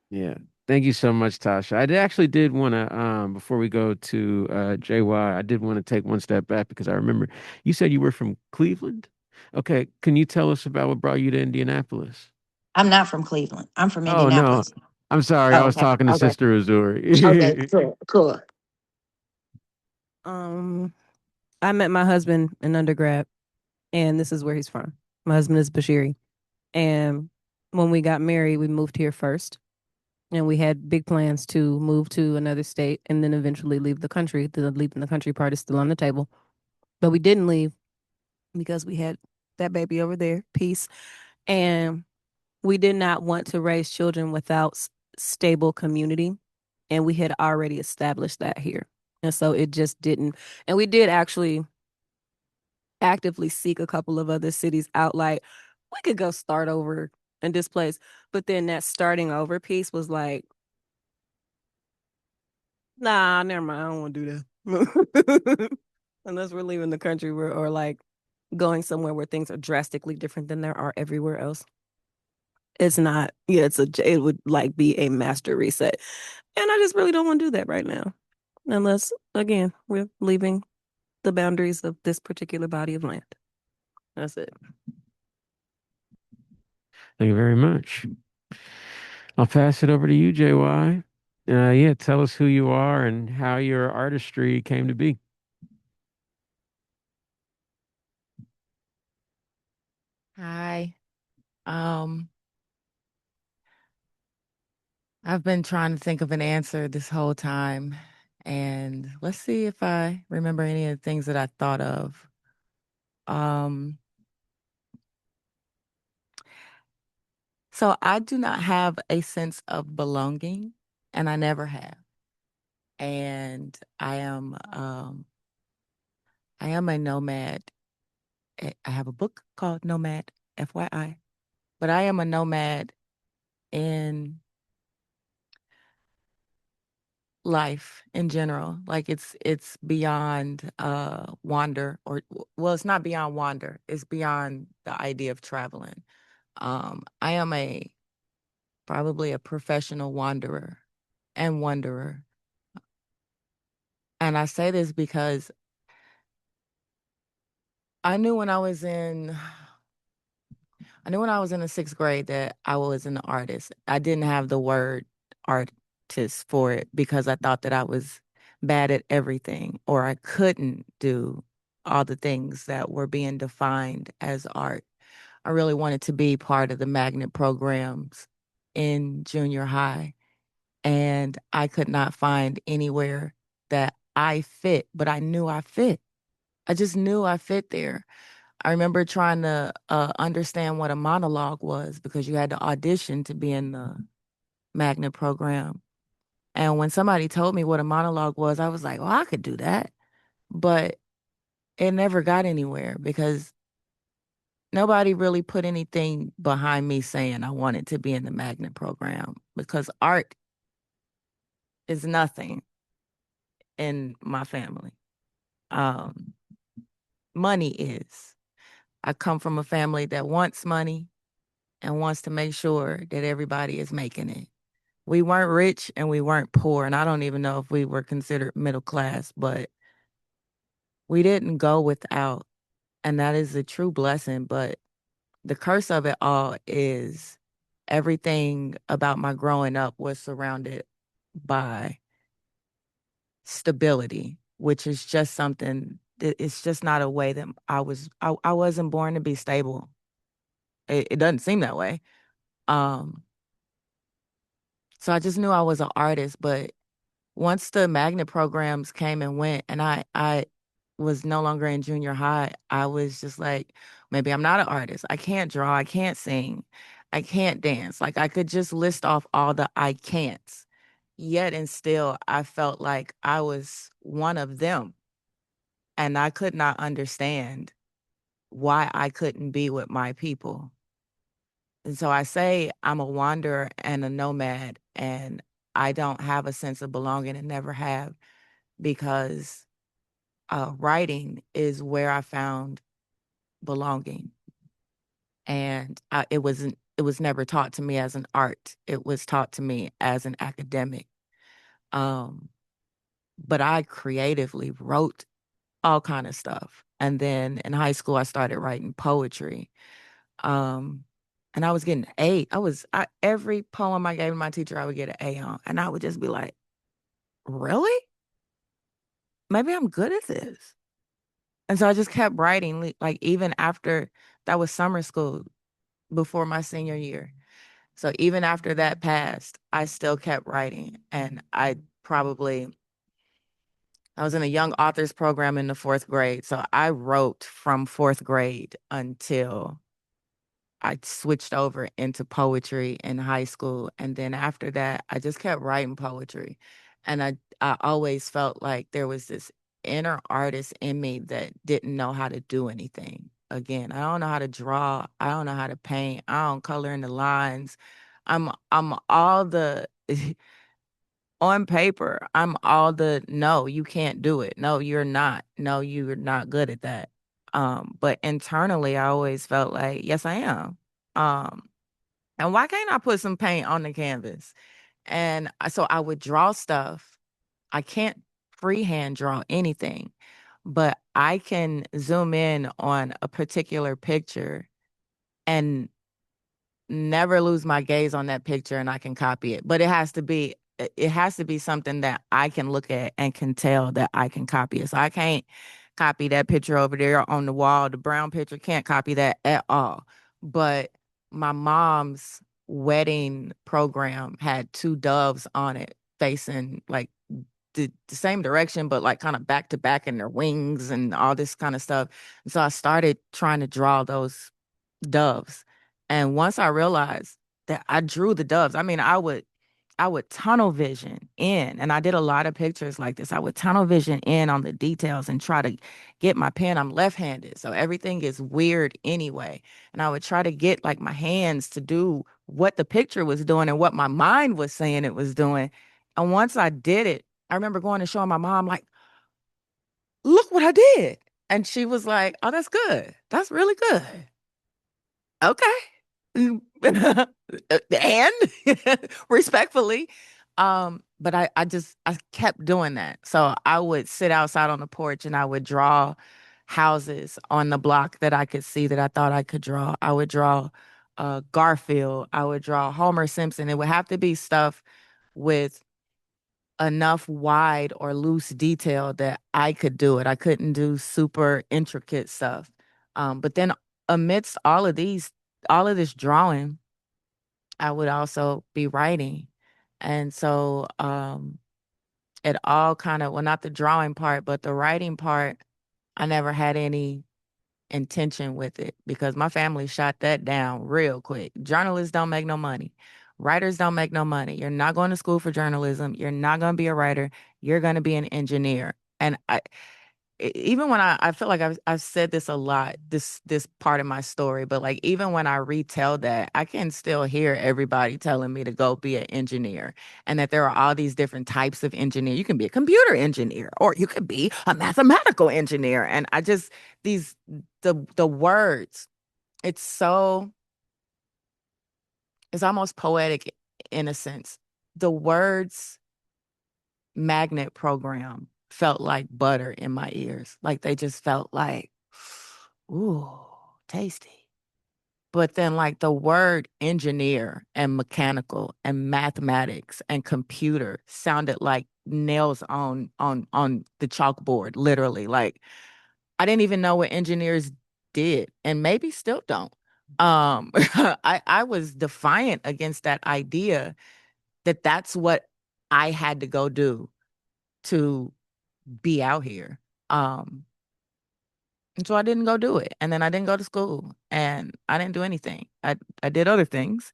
Yeah. Thank you so much, Tasha. Actually did want to before we go to JY, I did want to take one step back because I remember you said you were from Cleveland. Okay, can you tell us about what brought you to Indianapolis? I'm not from Cleveland. I'm from Oh no. Indianapolis. I'm sorry. I Oh, was okay. talking to Okay. Sister Okay. Azuri. Cool. Cool. Um, I met my husband in undergrad, and this is where he's from. My husband is Bashiri, and when we got married, we moved here first, and we had big plans to move to another state and then eventually leave the country. The leaving the country part is still on the table, but we didn't leave because we had that baby over there, peace, and we did not want to raise children without stable community, and we had already established that here, and so it just didn't. And we did actually actively seek a couple of other cities out, like we could go start over in this place, but then that starting over piece was like, nah, never mind, I don't want to do that. Unless we're leaving the country, or like going somewhere where things are drastically different than there are everywhere else. It's not, yeah, it would like be a master reset. And I just really don't want to do that right now. Unless, again, we're leaving the boundaries of this particular body of land. That's it. Thank you very much. I'll pass it over to you, JY. Yeah, tell us who you are and how your artistry came to be. Hi. Um, I've been trying to think of an answer this whole time, and let's see if I remember any of the things that I thought of. Um, so I do not have a sense of belonging, and I never have. And I am a nomad. I have a book called Nomad, FYI. But I am a nomad in life in general. Like it's beyond wander, or well, it's not beyond wander. It's beyond the idea of traveling. I am a probably a professional wanderer and wanderer. And I say this because I knew when I was in I knew when I was in the sixth grade that I was an artist. I didn't have the word artist for it because I thought that I was bad at everything, or I couldn't do all the things that were being defined as art. I really wanted to be part of the magnet programs in junior high, and I could not find anywhere that I fit, but I knew I fit. I just knew I fit there. I remember trying to understand what a monologue was because you had to audition to be in the magnet program. And when somebody told me what a monologue was, I was like, well, I could do that. But it never got anywhere because nobody really put anything behind me saying I wanted to be in the magnet program because art is nothing in my family. Um, Money is. I come from a family that wants money and wants to make sure that everybody is making it. We weren't rich and we weren't poor, and I don't even know if we were considered middle class, but we didn't go without, and that is a true blessing. But the curse of it all is everything about my growing up was surrounded by stability, which is just something it's just not a way that I wasn't born to be stable. It doesn't seem that way. Um, so I just knew I was an artist, but once the magnet programs came and went and I was no longer in junior high, I was just like, maybe I'm not an artist. I can't draw, I can't sing, I can't dance. Like I could just list off all the I can'ts. yet and still I felt like I was one of them, and I could not understand why I couldn't be with my people. And so I say I'm a wanderer and a nomad, and I don't have a sense of belonging and never have, because writing is where I found belonging. And it was never taught to me as an art. It was taught to me as an academic. Um, but I creatively wrote all kind of stuff. And then in high school, I started writing poetry. Um, and I was getting A. Every poem I gave my teacher, I would get an A on. And I would just be like, really? Maybe I'm good at this. And so I just kept writing, like even after that was summer school before my senior year. So even after that passed, I still kept writing. And I was in a young authors program in the fourth grade. So I wrote from fourth grade until I switched over into poetry in high school. And then after that, I just kept writing poetry. And I always felt like there was this inner artist in me that didn't know how to do anything. Again, I don't know how to draw. I don't know how to paint. I don't color in the lines. I'm all the on paper, I'm all the no, you can't do it. No, you're not. No, you're not good at that. But internally I always felt like, yes, I am. Um, and why can't I put some paint on the canvas? And so I would draw stuff. I can't freehand draw anything, but I can zoom in on a particular picture and never lose my gaze on that picture, and I can copy it. But it has to be something that I can look at and can tell that I can copy it. So I can't copy that picture over there on the wall. The brown picture, can't copy that at all. But my mom's wedding program had two doves on it facing like the same direction, but like kind of back to back in their wings and all this kind of stuff. And so I started trying to draw those doves. And once I realized that I drew the doves, I would tunnel vision in, and I did a lot of pictures like this. I would tunnel vision in on the details and try to get my pen. I'm left-handed, so everything is weird anyway. And I would try to get like my hands to do what the picture was doing and what my mind was saying it was doing. And once I did it, I remember going and showing my mom, like, look what I did. And she was like, oh, that's good. That's really good. Okay. And respectfully. But I kept doing that. So I would sit outside on the porch and I would draw houses on the block that I could see that I thought I could draw. I would draw Garfield. I would draw Homer Simpson. It would have to be stuff with enough wide or loose detail that I could do it. I couldn't do super intricate stuff. But then amidst all of this drawing, I would also be writing. And so it all kind of, well, not the drawing part, but the writing part, I never had any intention with it because my family shot that down real quick. Journalists don't make no money. Writers don't make no money. You're not going to school for journalism. You're not going to be a writer. You're going to be an engineer. And even when I feel like I've said this a lot, this part of my story, but like even when I retell that, I can still hear everybody telling me to go be an engineer, and that there are all these different types of engineer. You can be a computer engineer, or you could be a mathematical engineer. And I just these the words, it's so it's almost poetic in a sense. The words magnet program felt like butter in my ears. Like they just felt like, ooh, tasty. But then like the word engineer and mechanical and mathematics and computer sounded like nails on the chalkboard, literally. Like I didn't even know what engineers did and maybe still don't. I was defiant against that idea that that's what I had to go do to be out here. Um, and so I didn't go do it. And then I didn't go to school and I didn't do anything. I did other things.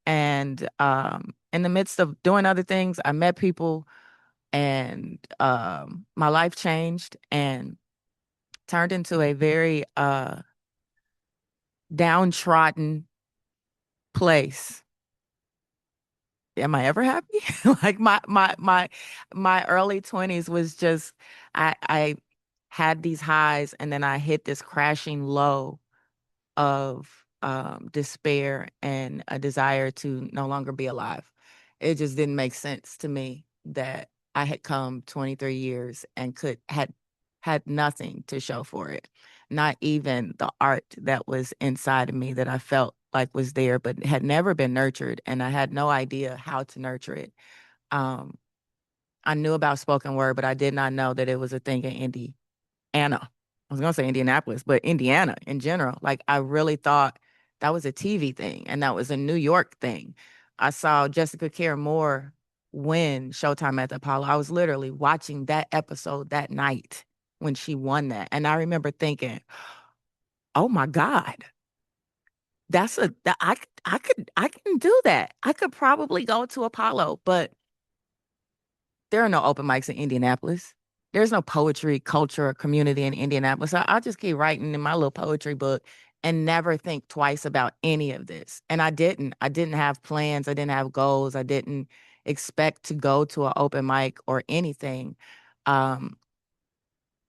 And in the midst of doing other things, I met people, and my life changed and turned into a very downtrodden place. Am I ever happy? Like my early 20s was just I had these highs, and then I hit this crashing low of despair and a desire to no longer be alive. It just didn't make sense to me that I had come 23 years and could had nothing to show for it. Not even the art that was inside of me that I felt like was there, but had never been nurtured, and I had no idea how to nurture it. Um, I knew about spoken word, but I did not know that it was a thing in Indiana. I was gonna say Indianapolis, but Indiana in general. Like I really thought that was a TV thing and that was a New York thing. I saw Jessica Care Moore win Showtime at the Apollo. I was literally watching that episode that night when she won that. And I remember thinking, oh my God, I can do that. I could probably go to Apollo, but there are no open mics in Indianapolis. There's no poetry, culture, or community in Indianapolis. So I'll just keep writing in my little poetry book and never think twice about any of this. And I didn't. I didn't have plans. I didn't have goals. I didn't expect to go to an open mic or anything. Um,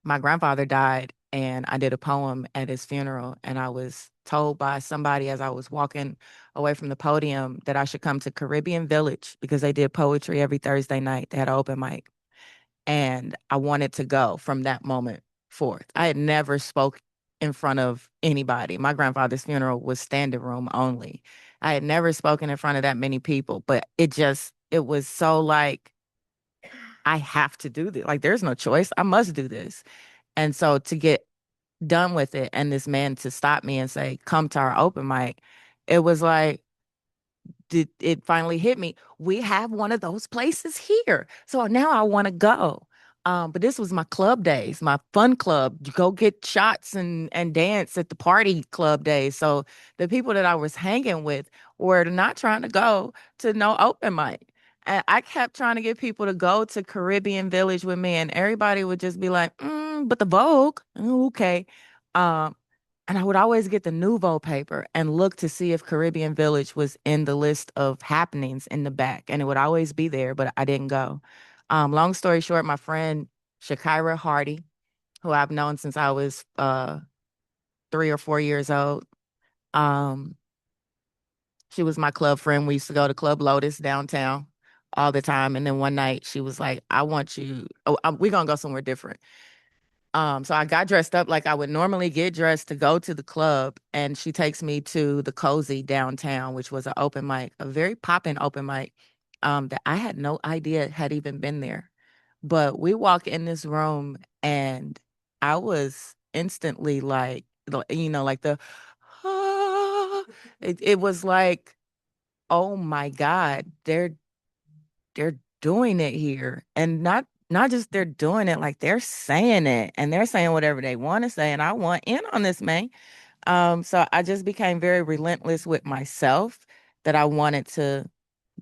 my grandfather died, and I did a poem at his funeral, and I was told by somebody as I was walking away from the podium that I should come to Caribbean Village because they did poetry every Thursday night. They had an open mic, and I wanted to go from that moment forth. I had never spoke in front of anybody. My grandfather's funeral was standing room only. I had never spoken in front of that many people, but it was so like, I have to do this. Like, there's no choice. I must do this. And so to get done with it and this man to stop me and say, come to our open mic, it was like, it finally hit me. We have one of those places here. So now I want to go. But this was my club days, my fun club. You go get shots and dance at the party club days. So the people that I was hanging with were not trying to go to no open mic. And I kept trying to get people to go to Caribbean Village with me, and everybody would just be like, but the Vogue, okay. Um, and I would always get the Nouveau paper and look to see if Caribbean Village was in the list of happenings in the back. And it would always be there, but I didn't go. Long story short, my friend Shakira Hardy, who I've known since I was 3 or 4 years old, um, she was my club friend. We used to go to Club Lotus downtown all the time. And then one night she was like, I want you, we're going to go somewhere different. So I got dressed up like I would normally get dressed to go to the club, and she takes me to the Cozy downtown, which was an open mic, a very poppin' open mic, that I had no idea had even been there. But we walk in this room, and I was instantly like, like ah, it was like, oh my God, they're doing it here, and not just they're doing it, like they're saying it, and they're saying whatever they want to say, and I want in on this, man. So I just became very relentless with myself that I wanted to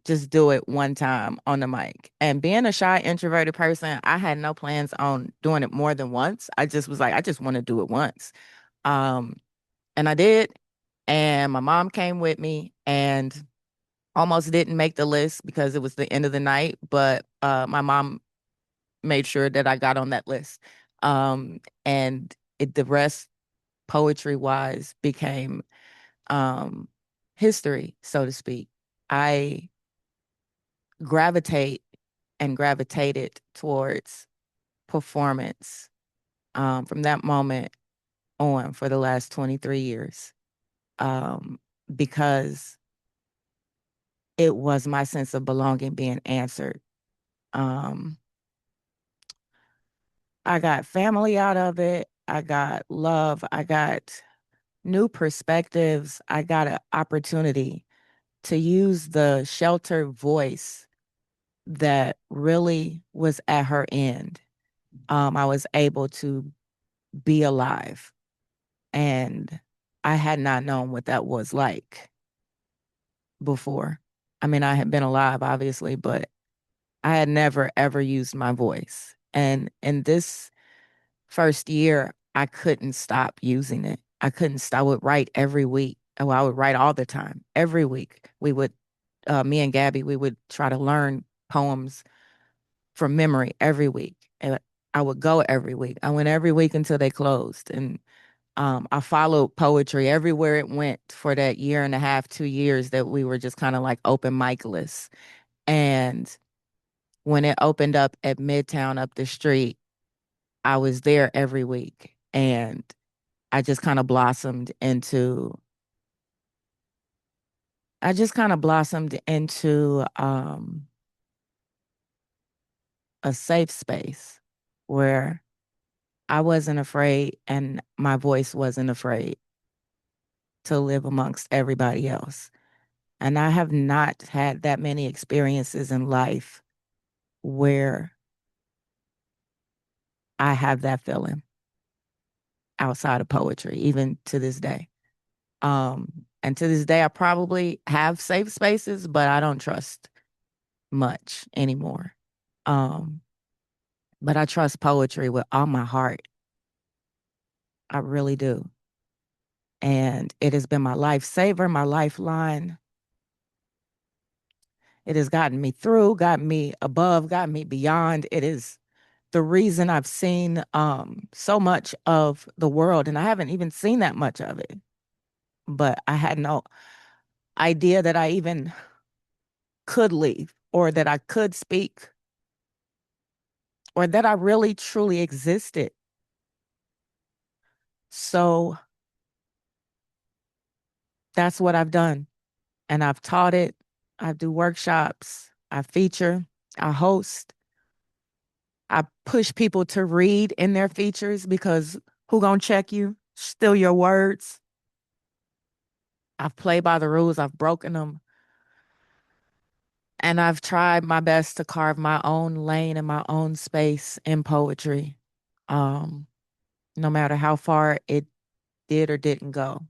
just do it one time on the mic. And being a shy introverted person, I had no plans on doing it more than once. I just was like, I just want to do it once. um and I did, and my mom came with me, and almost didn't make the list because it was the end of the night, but my mom made sure that I got on that list. And the rest, poetry wise, became um, history, so to speak. I gravitate and gravitated towards performance from that moment on for the last 23 years, because it was my sense of belonging being answered. Um, I got family out of it. I got love. I got new perspectives. I got an opportunity to use the sheltered voice that really was at her end. I was able to be alive, and I had not known what that was like before. I mean, I had been alive, obviously, but I had never ever used my voice. And in this first year, I couldn't stop using it. I couldn't stop. I would write every week. Oh, I would write all the time. Every week, me and Gabby, we would try to learn poems from memory every week. And I would go every week. I went every week until they closed. And I followed poetry everywhere it went for that year and a half, 2 years that we were just kind of like open mic lists. And when it opened up at Midtown up the street, I was there every week. And I just kind of blossomed into I just kind of blossomed into a safe space where I wasn't afraid and my voice wasn't afraid to live amongst everybody else. And I have not had that many experiences in life where I have that feeling outside of poetry, even to this day. And to this day, I probably have safe spaces, but I don't trust much anymore. Um, but I trust poetry with all my heart. I really do. And it has been my lifesaver, my lifeline. It has gotten me through, gotten me above, gotten me beyond. It is the reason I've seen so much of the world, and I haven't even seen that much of it. But I had no idea that I even could leave or that I could speak or that I really truly existed. So that's what I've done. And I've taught it. I do workshops. I feature. I host. I push people to read in their features because who gonna check you? Steal your words. I've played by the rules. I've broken them. And I've tried my best to carve my own lane and my own space in poetry, um, no matter how far it did or didn't go.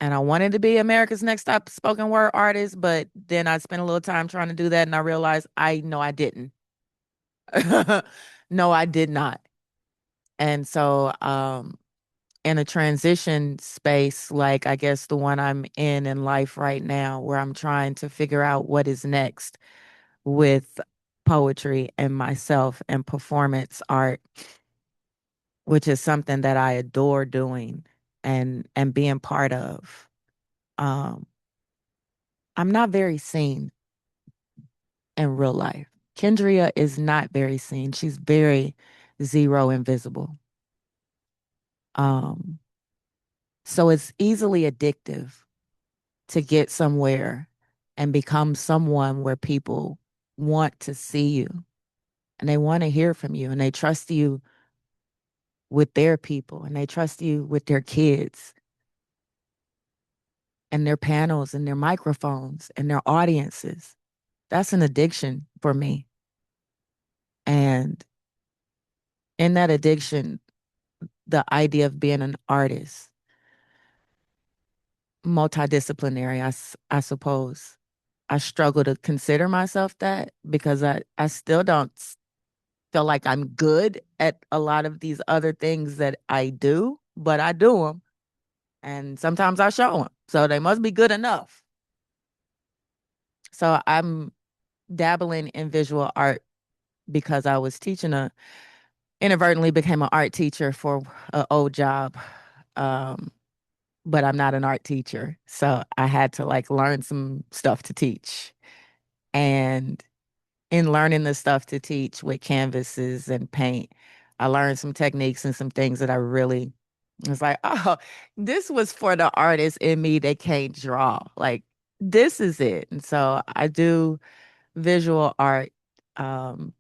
And I wanted to be America's Next Top Spoken Word artist, but then I spent a little time trying to do that, and I realized I know I didn't. No, I did not. And so, in a transition space, like I guess the one I'm in life right now, where I'm trying to figure out what is next with poetry and myself and performance art, which is something that I adore doing and being part of. Um, I'm not very seen in real life. Kendria is not very seen. She's very zero invisible. Um, so it's easily addictive to get somewhere and become someone where people want to see you and they want to hear from you and they trust you with their people and they trust you with their kids and their panels and their microphones and their audiences. That's an addiction for me. And in that addiction, the idea of being an artist, multidisciplinary, I suppose. I struggle to consider myself that because I still don't feel like I'm good at a lot of these other things that I do, but I do them. And sometimes I show them. So they must be good enough. So I'm dabbling in visual art because I was inadvertently became an art teacher for an old job. Um, but I'm not an art teacher. So I had to like learn some stuff to teach. And in learning the stuff to teach with canvases and paint, I learned some techniques and some things that I really was like, oh, this was for the artist in me that can't draw. Like, this is it. And so I do visual art, and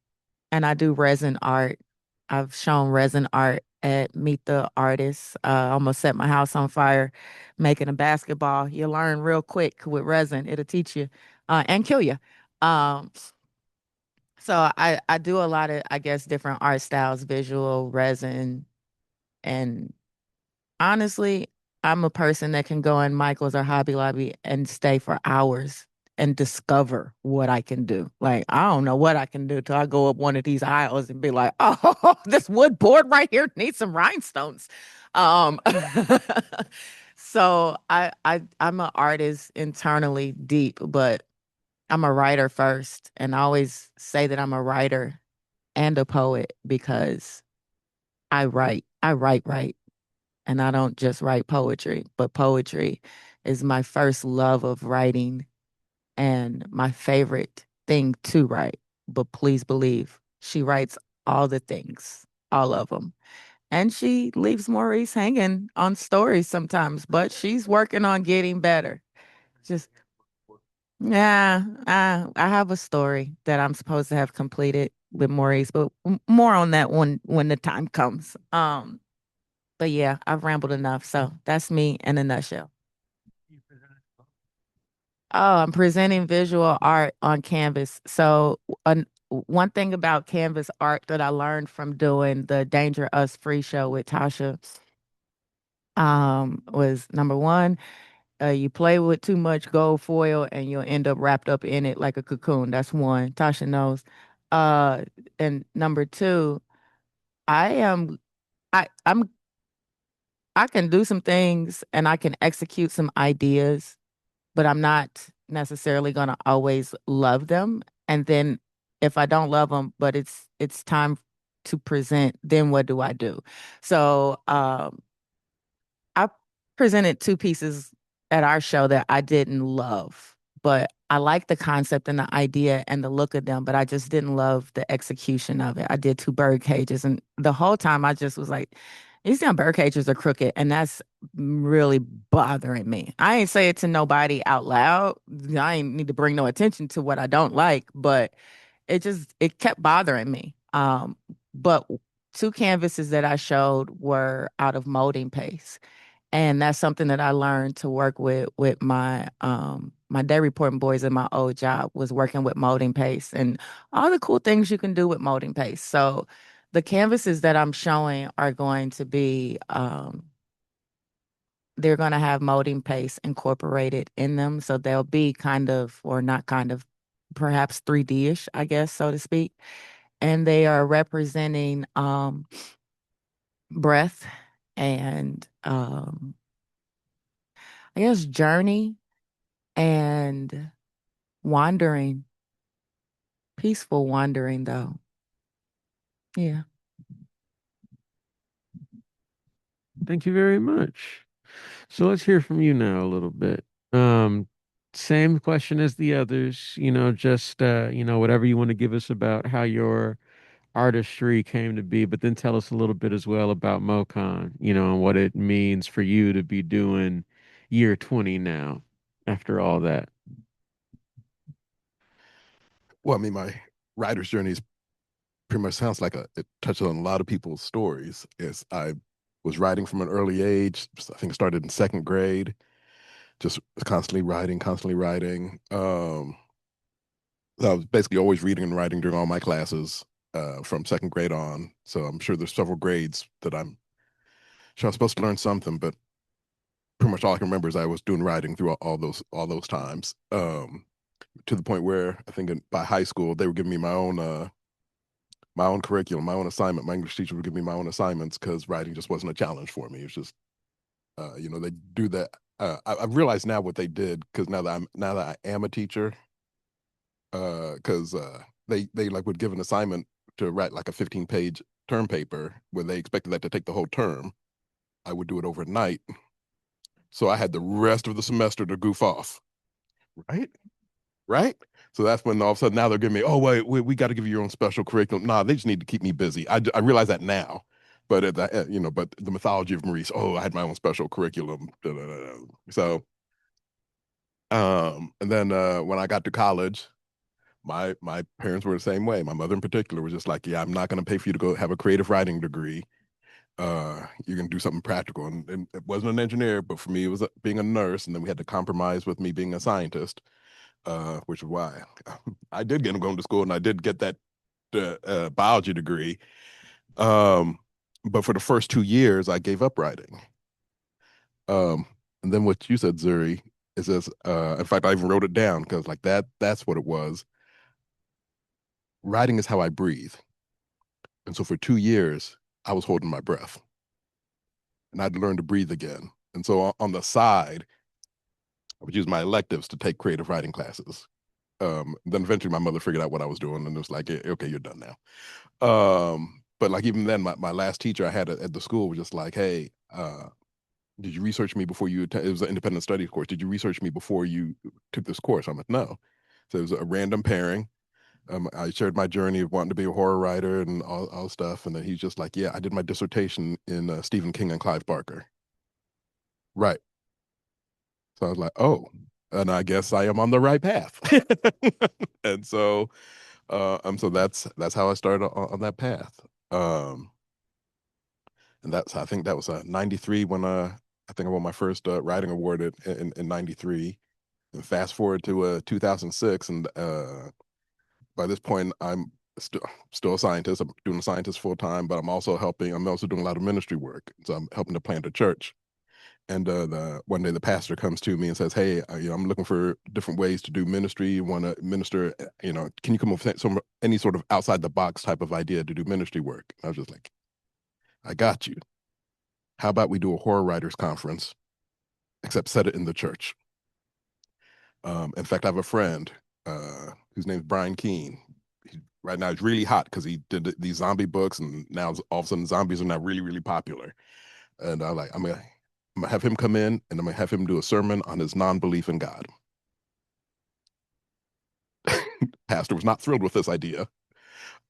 I do resin art. I've shown resin art at Meet the Artists. Almost set my house on fire making a basketball. You learn real quick with resin. It'll teach you and kill you. Um, so I do a lot of, I guess, different art styles, visual, resin, and honestly, I'm a person that can go in Michael's or Hobby Lobby and stay for hours and discover what I can do. Like, I don't know what I can do till I go up one of these aisles and be like, oh, this wood board right here needs some rhinestones. Um, so I'm an artist internally deep, but I'm a writer first. And I always say that I'm a writer and a poet because I write. And I don't just write poetry, but poetry is my first love of writing and my favorite thing to write. But please believe she writes all the things, all of them. And she leaves Maurice hanging on stories sometimes, but she's working on getting better. Just, yeah, I have a story that I'm supposed to have completed with Maurice, but more on that when the time comes. But yeah, I've rambled enough. So that's me in a nutshell. Oh, I'm presenting visual art on canvas. So, one thing about canvas art that I learned from doing the Danger Us free show with Tasha, was number one, you play with too much gold foil and you'll end up wrapped up in it like a cocoon. That's one. Tasha knows. Uh, and number two, I am, I'm, I can do some things and I can execute some ideas, but I'm not necessarily going to always love them. And then if I don't love them, but it's time to present, then what do I do? So I presented two pieces at our show that I didn't love, but I liked the concept and the idea and the look of them, but I just didn't love the execution of it. I did two bird cages, and the whole time I just was like, these damn bird cages are crooked, and that's really bothering me. I ain't say it to nobody out loud. I ain't need to bring no attention to what I don't like, but it kept bothering me. But two canvases that I showed were out of molding paste. And that's something that I learned to work with my day reporting boys in my old job was working with molding paste and all the cool things you can do with molding paste. So the canvases that I'm showing are going to be they're going to have molding paste incorporated in them. So they'll be kind of, or not kind of, perhaps 3D-ish, I guess, so to speak. And they are representing breath and I guess journey and wandering, peaceful wandering though. Yeah. Thank you very much. So let's hear from you now a little bit. Um, Same question as the others, just whatever you want to give us about how your artistry came to be, but then tell us a little bit as well about MoCon, and what it means for you to be doing year 20 now after all that. Well, I mean, my writer's journey is pretty much sounds like it touches on a lot of people's stories. Is I was writing from an early age. I think it started in second grade, just constantly writing, constantly writing. So I was basically always reading and writing during all my classes from second grade on. So I'm sure there's several grades that I'm sure I'm supposed to learn something, but pretty much all I can remember is I was doing writing through all those times. To the point where I think by high school they were giving me my own curriculum, my own assignment. My English teacher would give me my own assignments because writing just wasn't a challenge for me. It was just, they do that. I've realized now what they did because now that I am a teacher, because they like would give an assignment to write like a 15-page term paper where they expected that to take the whole term. I would do it overnight, so I had the rest of the semester to goof off. Right, right. So that's when all of a sudden now they're giving me, oh wait, we got to give you your own special curriculum. Nah, they just need to keep me busy. I realize that now, but but the mythology of Maurice. Oh, I had my own special curriculum. Da, da, da, da. So, and then when I got to college, my parents were the same way. My mother in particular was just like, yeah, I'm not going to pay for you to go have a creative writing degree. You're going to do something practical, and it wasn't an engineer, but for me, it was being a nurse, and then we had to compromise with me being a scientist, which is why I did get going to school and I did get that biology degree. Um, but for the first 2 years, I gave up writing. Um, and then what you said, Zuri, It says, in fact, I even wrote it down because like that's what it was. Writing is how I breathe. And so for 2 years, I was holding my breath and I'd learn to breathe again. And so on the side, I would use my electives to take creative writing classes. Then eventually my mother figured out what I was doing and it was like, okay, you're done now. But like even then, my last teacher I had at the school was just like, hey, did you research me before you, it was an independent studies course. Did you research me before you took this course? I'm like, no. So it was a random pairing. I shared my journey of wanting to be a horror writer and all stuff. And then he's just like, yeah, I did my dissertation in Stephen King and Clive Barker. Right. So I was like, oh, and I guess I am on the right path. And so that's how I started on that path. Um, and that's I think that was 93 when I think I won my first writing award in 93. And fast forward to 2006, and by this point I'm still a scientist. I'm doing a scientist full time, but I'm also doing a lot of ministry work. So I'm helping to plant a church. And the one day the pastor comes to me and says, "Hey, I'm looking for different ways to do ministry. You want to minister? Can you come up with any sort of outside the box type of idea to do ministry work?" And I was just like, "I got you. How about we do a horror writers conference, except set it in the church?" In fact, I have a friend whose name's Brian Keene. Right now, he's really hot because he did these zombie books, and now all of a sudden, zombies are now really, really popular. And I'm gonna have him come in, and I'm gonna have him do a sermon on his non-belief in God. Pastor was not thrilled with this idea,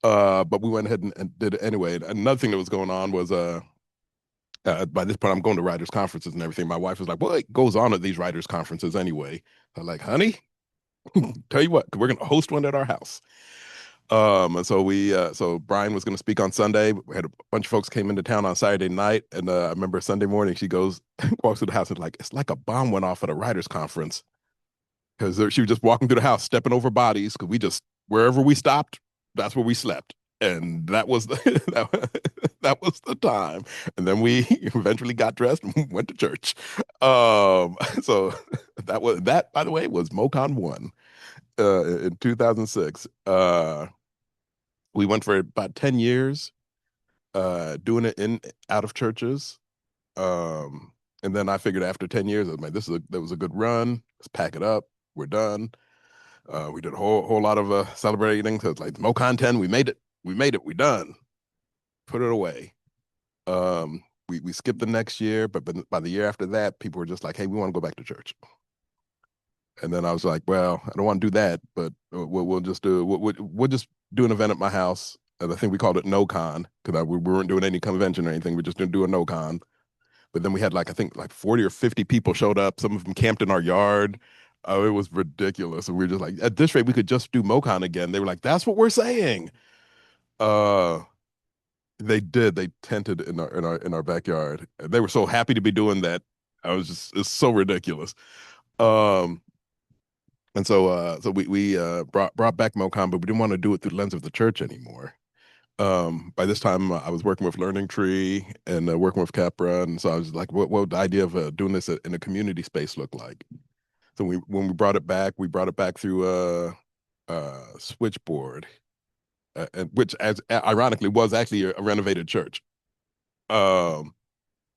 but we went ahead and did it anyway. And another thing that was going on was by this point, I'm going to writers' conferences and everything. My wife was like, "Well, it goes on at these writers' conferences anyway." I'm like, "Honey, tell you what, we're going to host one at our house." And so Brian was going to speak on Sunday. We had a bunch of folks came into town on Saturday night, and I remember Sunday morning she goes, walks through the house and like, it's like a bomb went off at a writers' conference because she was just walking through the house, stepping over bodies because we just wherever we stopped, that's where we slept. And that was that was the time. And then we eventually got dressed and went to church. So that, by the way, was MoCon 1 in 2006. We went for about 10 years doing it in out of churches. Um, and then I figured after 10 years, I was like, that was a good run. Let's pack it up. We're done. We did a whole lot of celebrating. So it's like MoCon 10, we made it. We made it. We done. Put it away. We skipped the next year, but by the year after that, people were just like, "Hey, we want to go back to church." And then I was like, "Well, I don't want to do that, but we'll just do we'll just do an event at my house." And I think we called it No Con because we weren't doing any convention or anything. We just didn't do a No Con. But then we had I think like 40 or 50 people showed up. Some of them camped in our yard. Oh, it was ridiculous. And we were just like, at this rate, we could just do MoCon again. They were like, "That's what we're saying." Uh, they did. They tented in our backyard. They were so happy to be doing that. It's so ridiculous. Um, and so we brought back MoCon, but we didn't want to do it through the lens of the church anymore. By this time, I was working with Learning Tree and working with Capra, and so I was like, what would the idea of doing this in a community space look like? So when we brought it back through Switchboard, and which, as ironically, was actually a renovated church. Um,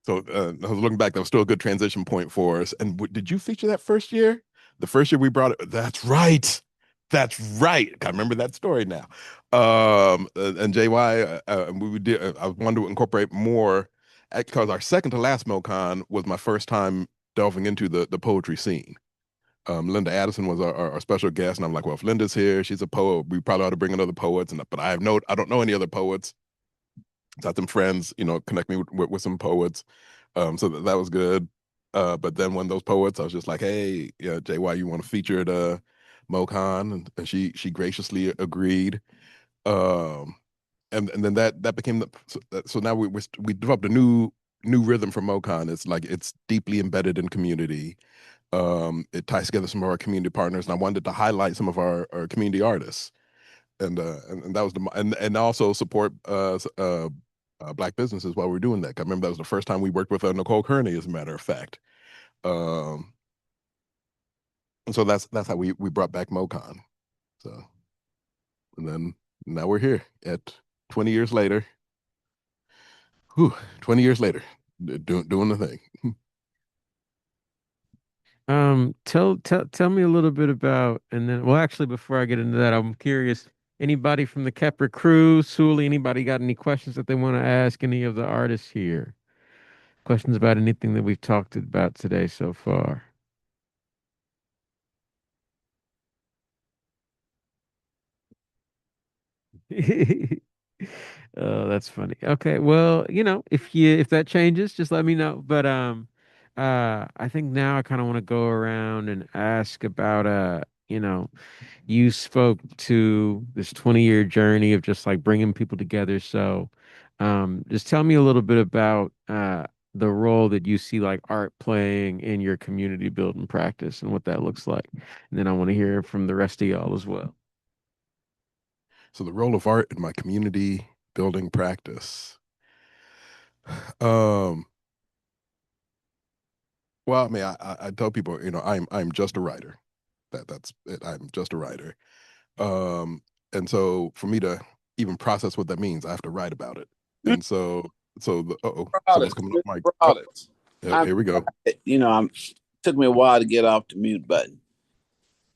so I was looking back, that was still a good transition point for us. And did you feature that first year? The first year we brought it. That's right. That's right. I remember that story now. And JY, we did. I wanted to incorporate more because our second to last MoCon was my first time delving into the poetry scene. Linda Addison was our special guest, and I'm like, well, if Linda's here, she's a poet. We probably ought to bring in other poets. But I don't know any other poets. So I had some friends, connect me with some poets. So that was good. But then when those poets, I was just like, hey, yeah, JY, you want to feature at MoCon? And she graciously agreed. Um, and then that became so now we developed a new rhythm for MoCon. It's like it's deeply embedded in community. It ties together some of our community partners, and I wanted to highlight some of our community artists, and that was and also support Black businesses while we are doing that. I remember that was the first time we worked with Nicole Kearney, as a matter of fact. Um, And so that's how we brought back MoCon. So and then now we're here at 20 years later. Whew, 20 years later, doing the thing. Tell me a little bit about, and then, well, actually, before I get into that, I'm curious. Anybody from the Kepler crew, Sully, anybody got any questions that they want to ask any of the artists here? Questions about anything that we've talked about today so far? Oh, that's funny. Okay, well, if that changes, just let me know. But I think now I kind of want to go around and ask about you spoke to this 20-year journey of just like bringing people together. So, just tell me a little bit about the role that you see like art playing in your community building practice and what that looks like. And then I want to hear from the rest of y'all as well. So the role of art in my community building practice. Um, well, I mean, I tell people, I'm just a writer. That's it. I'm just a writer. Um, and so for me to even process what that means, I have to write about it. And so someone's Products, coming off mic. Oh, products. I'm, here we go. I'm. Took me a while to get off the mute button,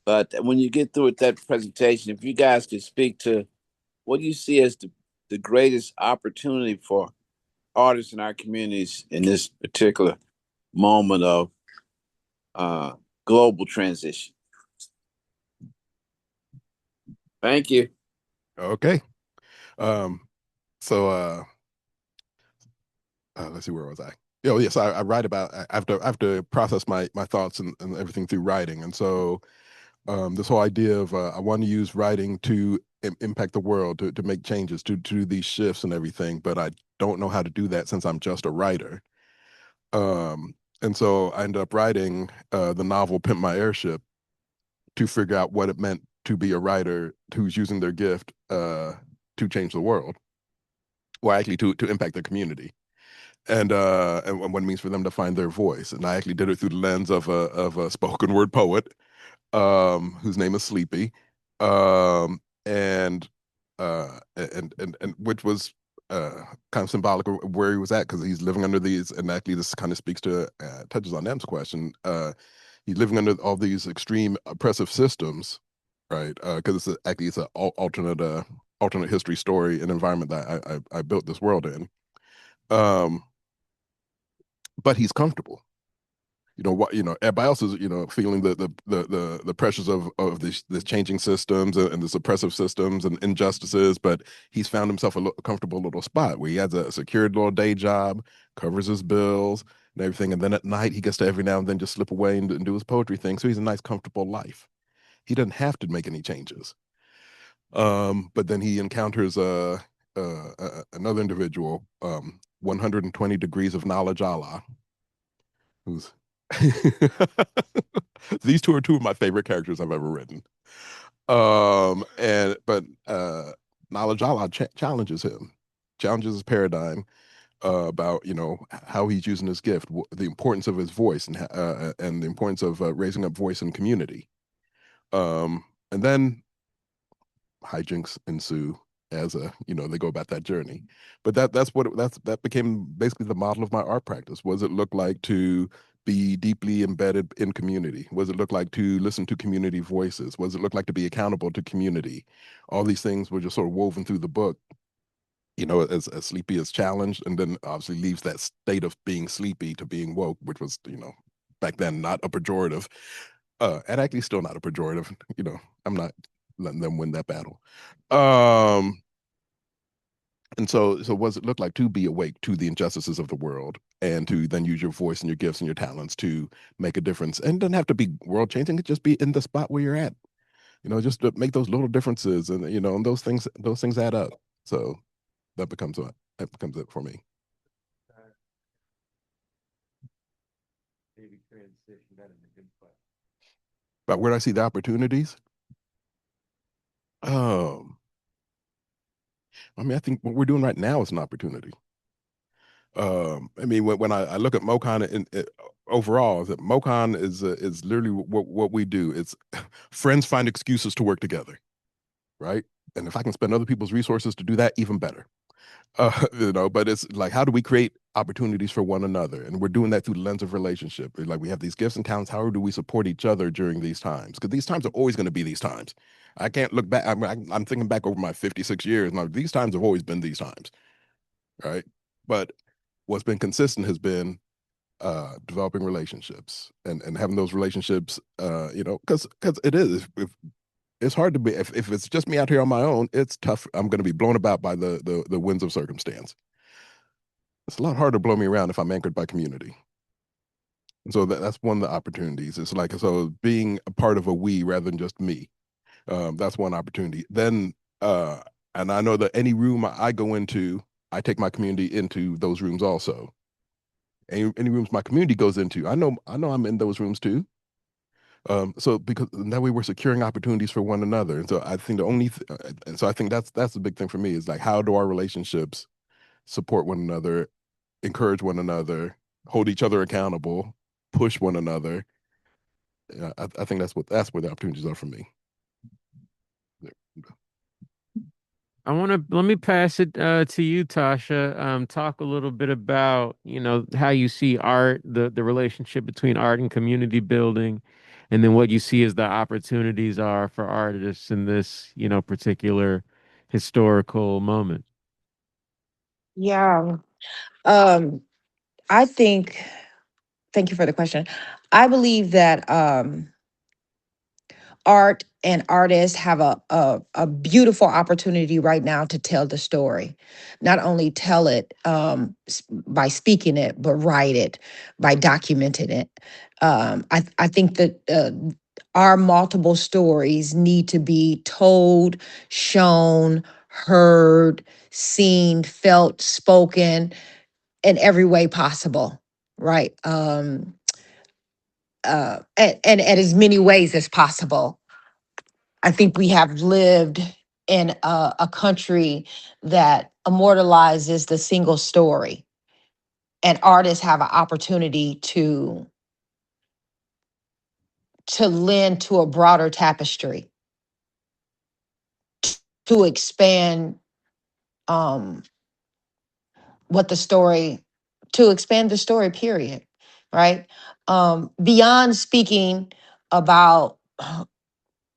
but when you get through with that presentation, if you guys could speak to what do you see as the greatest opportunity for artists in our communities in this particular moment of uh, global transition. Thank you. Okay. Um, so let's see, where was I? Oh, yes, I write about. I have to process my thoughts and everything through writing, and so this whole idea of I want to use writing to impact the world, to make changes, to do these shifts and everything, but I don't know how to do that since I'm just a writer. And so I ended up writing the novel Pimp My Airship to figure out what it meant to be a writer who's using their gift to change the world, or actually to impact their community. And what it means for them to find their voice. And I actually did it through the lens of a spoken word poet, whose name is Sleepy, um, and and which was kind of symbolic of where he was at because he's living under these. And actually, this kind of speaks to touches on M's question. He's living under all these extreme oppressive systems, right? Because it's an alternate history story and environment that I built this world in. Um, but he's comfortable. What everybody else is feeling the pressures of this changing systems and this oppressive systems and injustices, but he's found himself a comfortable little spot where he has a secured little day job, covers his bills and everything, and then at night he gets to every now and then just slip away and do his poetry thing. So he's a nice comfortable life. He doesn't have to make any changes. But then he encounters another individual, 120 degrees of knowledge Allah, who's these two are two of my favorite characters I've ever written. And but Knowledge Allah challenges him, challenges his paradigm about how he's using his gift, the importance of his voice, and the importance of raising up voice in community. And then hijinks ensue as they go about that journey. But that became basically the model of my art practice. What does it look like to be deeply embedded in community? What does it look like to listen to community voices? What does it look like to be accountable to community? All these things were just sort of woven through the book, as Sleepy is challenged, and then obviously leaves that state of being sleepy to being woke, which was, back then not a pejorative. And actually still not a pejorative. I'm not letting them win that battle. Um, and so what does it look like to be awake to the injustices of the world and to then use your voice and your gifts and your talents to make a difference? And it doesn't have to be world changing, it just be in the spot where you're at. Just to make those little differences, and those things add up. So that becomes it for me. But where do I see the opportunities? Um, I mean, I think what we're doing right now is an opportunity. I mean, when I look at MoCon overall is that MoCon is literally what we do. It's friends find excuses to work together, right? And if I can spend other people's resources to do that, even better. But it's like, how do we create opportunities for one another? And we're doing that through the lens of relationship. Like, we have these gifts and talents. How do we support each other during these times? Because these times are always going to be these times. I can't look back. I'm thinking back over my 56 years. And like, these times have always been these times, right? But what's been consistent has been developing relationships and having those relationships, because it is. If it's hard to be if it's just me out here on my own, it's tough. I'm going to be blown about by the winds of circumstance. It's a lot harder to blow me around if I'm anchored by community. And so that's one of the opportunities. It's like, so being a part of a we rather than just me. That's one opportunity. Then, and I know that any room I go into, I take my community into those rooms also. Any rooms my community goes into, I know I'm in those rooms too. So because that way we're securing opportunities for one another. And so I think and so I think that's the big thing for me is like, how do our relationships support one another, encourage one another, hold each other accountable, push one another. I think that's where the opportunities are for me. Let me pass it to you, Tasha. Talk a little bit about, how you see art, the relationship between art and community building, and then what you see as the opportunities are for artists in this, particular historical moment. Yeah. Um, I think, thank you for the question. I believe that art and artists have a beautiful opportunity right now to tell the story. Not only tell it by speaking it, but write it, by documenting it. I think that our multiple stories need to be told, shown, heard, seen, felt, spoken in every way possible, right? And as many ways as possible. I think we have lived in a country that immortalizes the single story, and artists have an opportunity to lend to a broader tapestry, to expand um, what the story, to expand the story. Period. Right. Beyond speaking about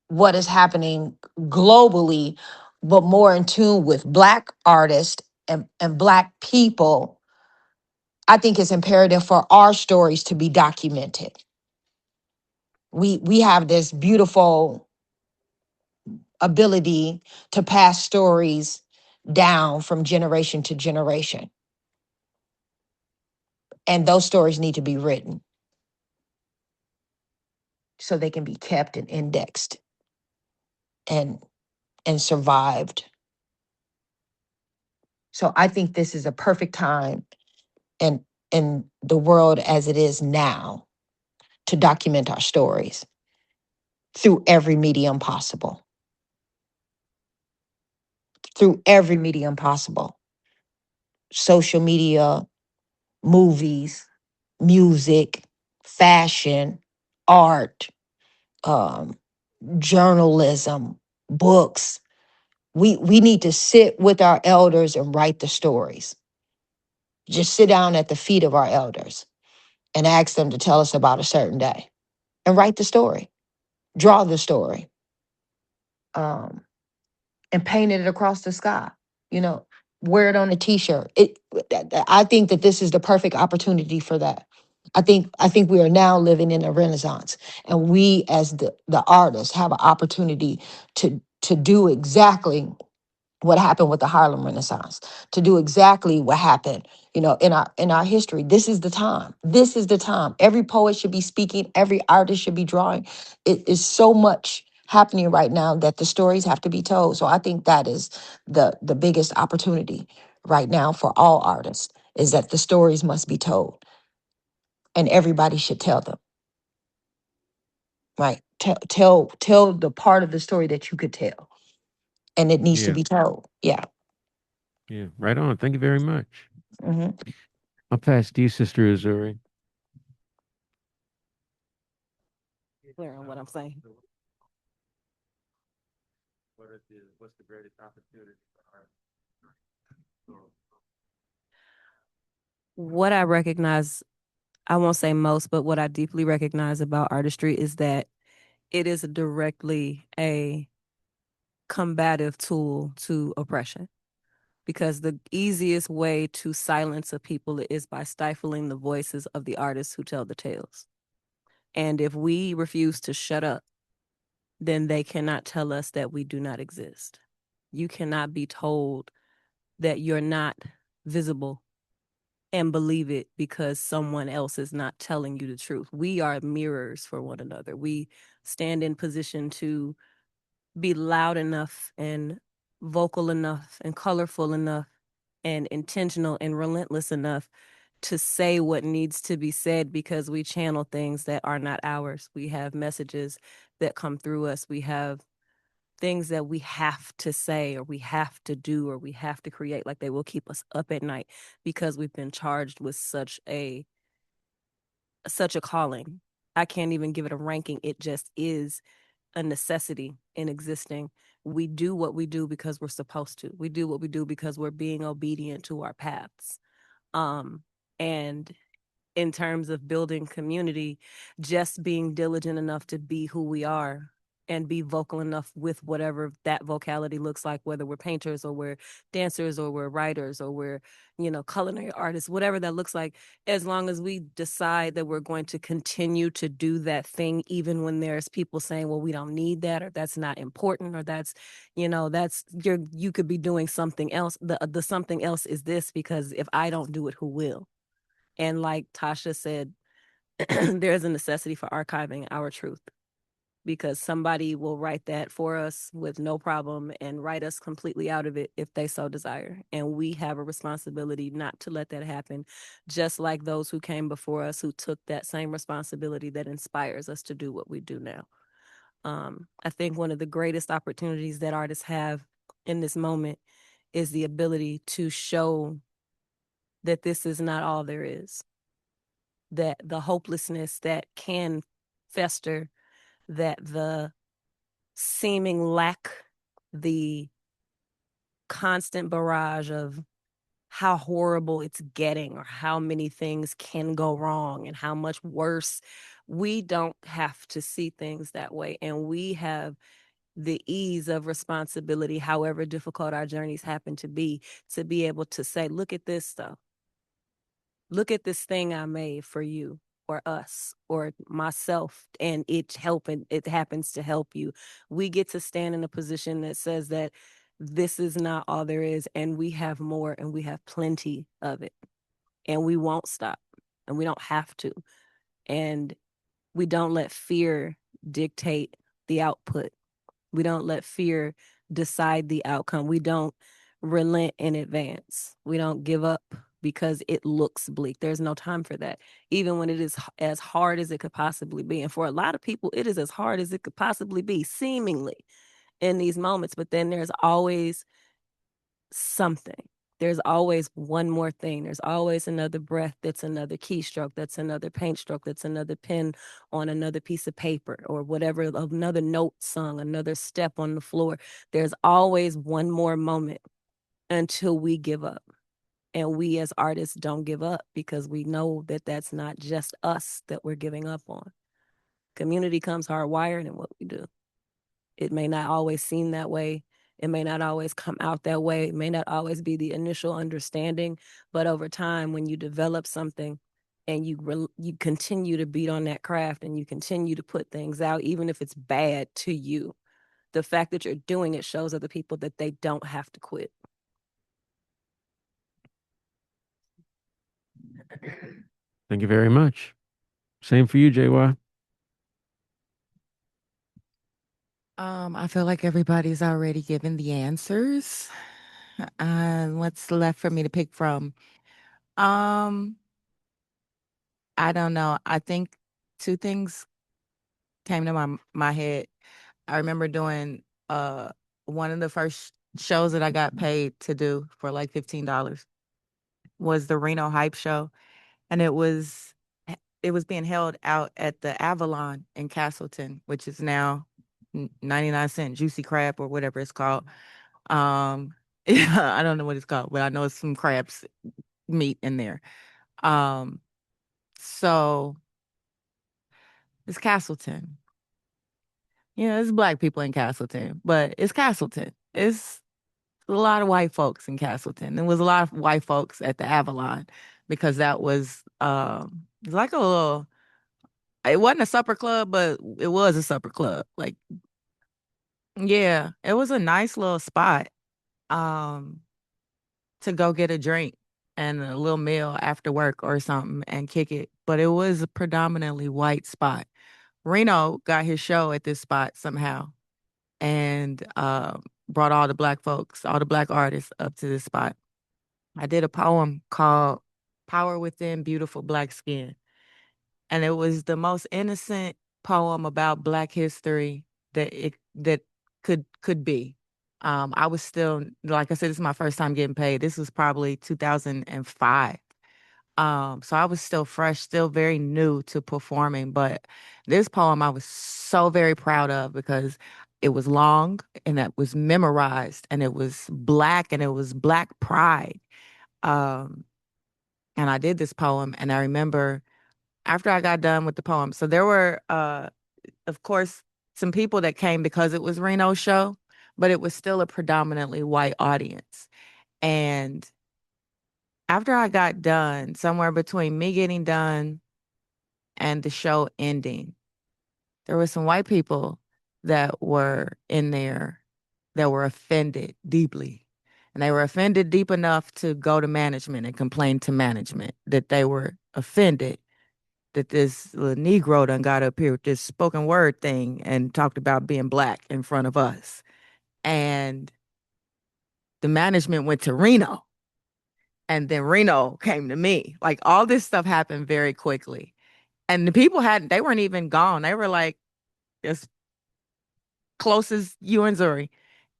what is happening globally, but more in tune with Black artists and Black people, I think it's imperative for our stories to be documented. We have this beautiful ability to pass stories down from generation to generation, and those stories need to be written so they can be kept and indexed and survived. So I think this is a perfect time in the world as it is now to document our stories through every medium possible. Through every medium possible. Social media, movies, music, fashion, art, um, journalism, books. We need to sit with our elders and write the stories. Just sit down at the feet of our elders and ask them to tell us about a certain day and write the story, draw the story. And painted it across the sky. You know, wear it on a t-shirt. I think that this is the perfect opportunity for that. I think we are now living in a renaissance, and we as the artists have an opportunity to do exactly what happened with the Harlem Renaissance, to do exactly what happened, in our history. This is the time. This is the time. Every poet should be speaking, every artist should be drawing. It is so much happening right now that the stories have to be told. So I think that is the biggest opportunity right now for all artists, is that the stories must be told, and everybody should tell them. Right? Tell the part of the story that you could tell, and it needs to Yeah. be told. Yeah. Yeah. Right on. Thank you very much. Mhm. I'll pass to you, Sister Azuri. clear on what I'm saying. What's the greatest opportunity for art? What I recognize, I won't say most, but what I deeply recognize about artistry is that it is directly a combative tool to oppression. Because the easiest way to silence a people is by stifling the voices of the artists who tell the tales. And if we refuse to shut up, then they cannot tell us that we do not exist. You cannot be told that you're not visible and believe it because someone else is not telling you the truth. We are mirrors for one another. We stand in position to be loud enough and vocal enough and colorful enough and intentional and relentless enough to say what needs to be said because we channel things that are not ours. We have messages that come through us. We have things that we have to say or we have to do or we have to create, like they will keep us up at night because we've been charged with such a calling. I can't even give it a ranking. It just is a necessity in existing. We do what we do because we're supposed to. We do what we do because we're being obedient to our paths. And in terms of building community, just being diligent enough to be who we are and be vocal enough with whatever that vocality looks like, whether we're painters or we're dancers or we're writers or we're, culinary artists, whatever that looks like, as long as we decide that we're going to continue to do that thing, even when there's people saying, well, we don't need that, or that's not important, or that's, you could be doing something else. The something else is this, because if I don't do it, who will? And like Tasha said, there's a necessity for archiving our truth because somebody will write that for us with no problem and write us completely out of it if they so desire. And we have a responsibility not to let that happen, just like those who came before us who took that same responsibility that inspires us to do what we do now. I think one of the greatest opportunities that artists have in this moment is the ability to show that this is not all there is, that the hopelessness that can fester, that the seeming lack, the constant barrage of how horrible it's getting or how many things can go wrong and how much worse. We don't have to see things that way. And we have the ease of responsibility, however difficult our journeys happen to be able to say, look at this stuff. Look at this thing I made for you or us or myself, and it happens to help you. We get to stand in a position that says that this is not all there is, and we have more, and we have plenty of it, and we won't stop, and we don't have to, and we don't let fear dictate the output. We don't let fear decide the outcome. We don't relent in advance. We don't give up because it looks bleak. There's no time for that, even when it is as hard as it could possibly be. And for a lot of people, it is as hard as it could possibly be, seemingly, in these moments. But then there's always something. There's always one more thing. There's always another breath. That's another keystroke. That's another paint stroke. That's another pen on another piece of paper or whatever, another note sung, another step on the floor. There's always one more moment until we give up. And we as artists don't give up because we know that that's not just us that we're giving up on. Community comes hardwired in what we do. It may not always seem that way. It may not always come out that way. It may not always be the initial understanding, but over time, when you develop something and you continue to beat on that craft and you continue to put things out, even if it's bad to you, the fact that you're doing it shows other people that they don't have to quit. Thank you very much. Same for you, JY. I feel like everybody's already given the answers. What's left for me to pick from? I don't know. I think two things came to my head. I remember doing one of the first shows that I got paid to do for like $15 was the Reno Hype Show. And it was it was being held out at the Avalon in Castleton, which is now 99-cent juicy crab or whatever it's called. Yeah, I don't know what it's called, but I know it's some crabs meat in there. Um, so it's Castleton. Yeah, it's black people in Castleton, but it's Castleton. It's a lot of white folks in Castleton. There was a lot of white folks at the Avalon because that was like a little, it wasn't a supper club, but it was a supper club. Like, yeah, it was a nice little spot um to go get a drink and a little meal after work or something and kick it. But it was a predominantly white spot. Reno got his show at this spot somehow and brought all the black folks, all the black artists up to this spot. I did a poem called Power Within Beautiful Black Skin. And it was the most innocent poem about Black history that could be. I was still, like I said, this is my first time getting paid. This was probably 2005. So I was still fresh, still very new to performing. But this poem I was so very proud of because it was long and that was memorized and it was black and it was black pride. Um, and I did this poem and I remember after I got done with the poem, so there were of course some people that came because it was Reno's show, but it was still a predominantly white audience. And after I got done, somewhere between me getting done and the show ending, there were some white people that were in there that were offended deeply. And they were offended deep enough to go to management and complain to management that they were offended that this little Negro done got up here with this spoken word thing and talked about being black in front of us. And the management went to Reno. And then Reno came to me. Like all this stuff happened very quickly. And the people they weren't even gone. They were like as close as you and Zuri.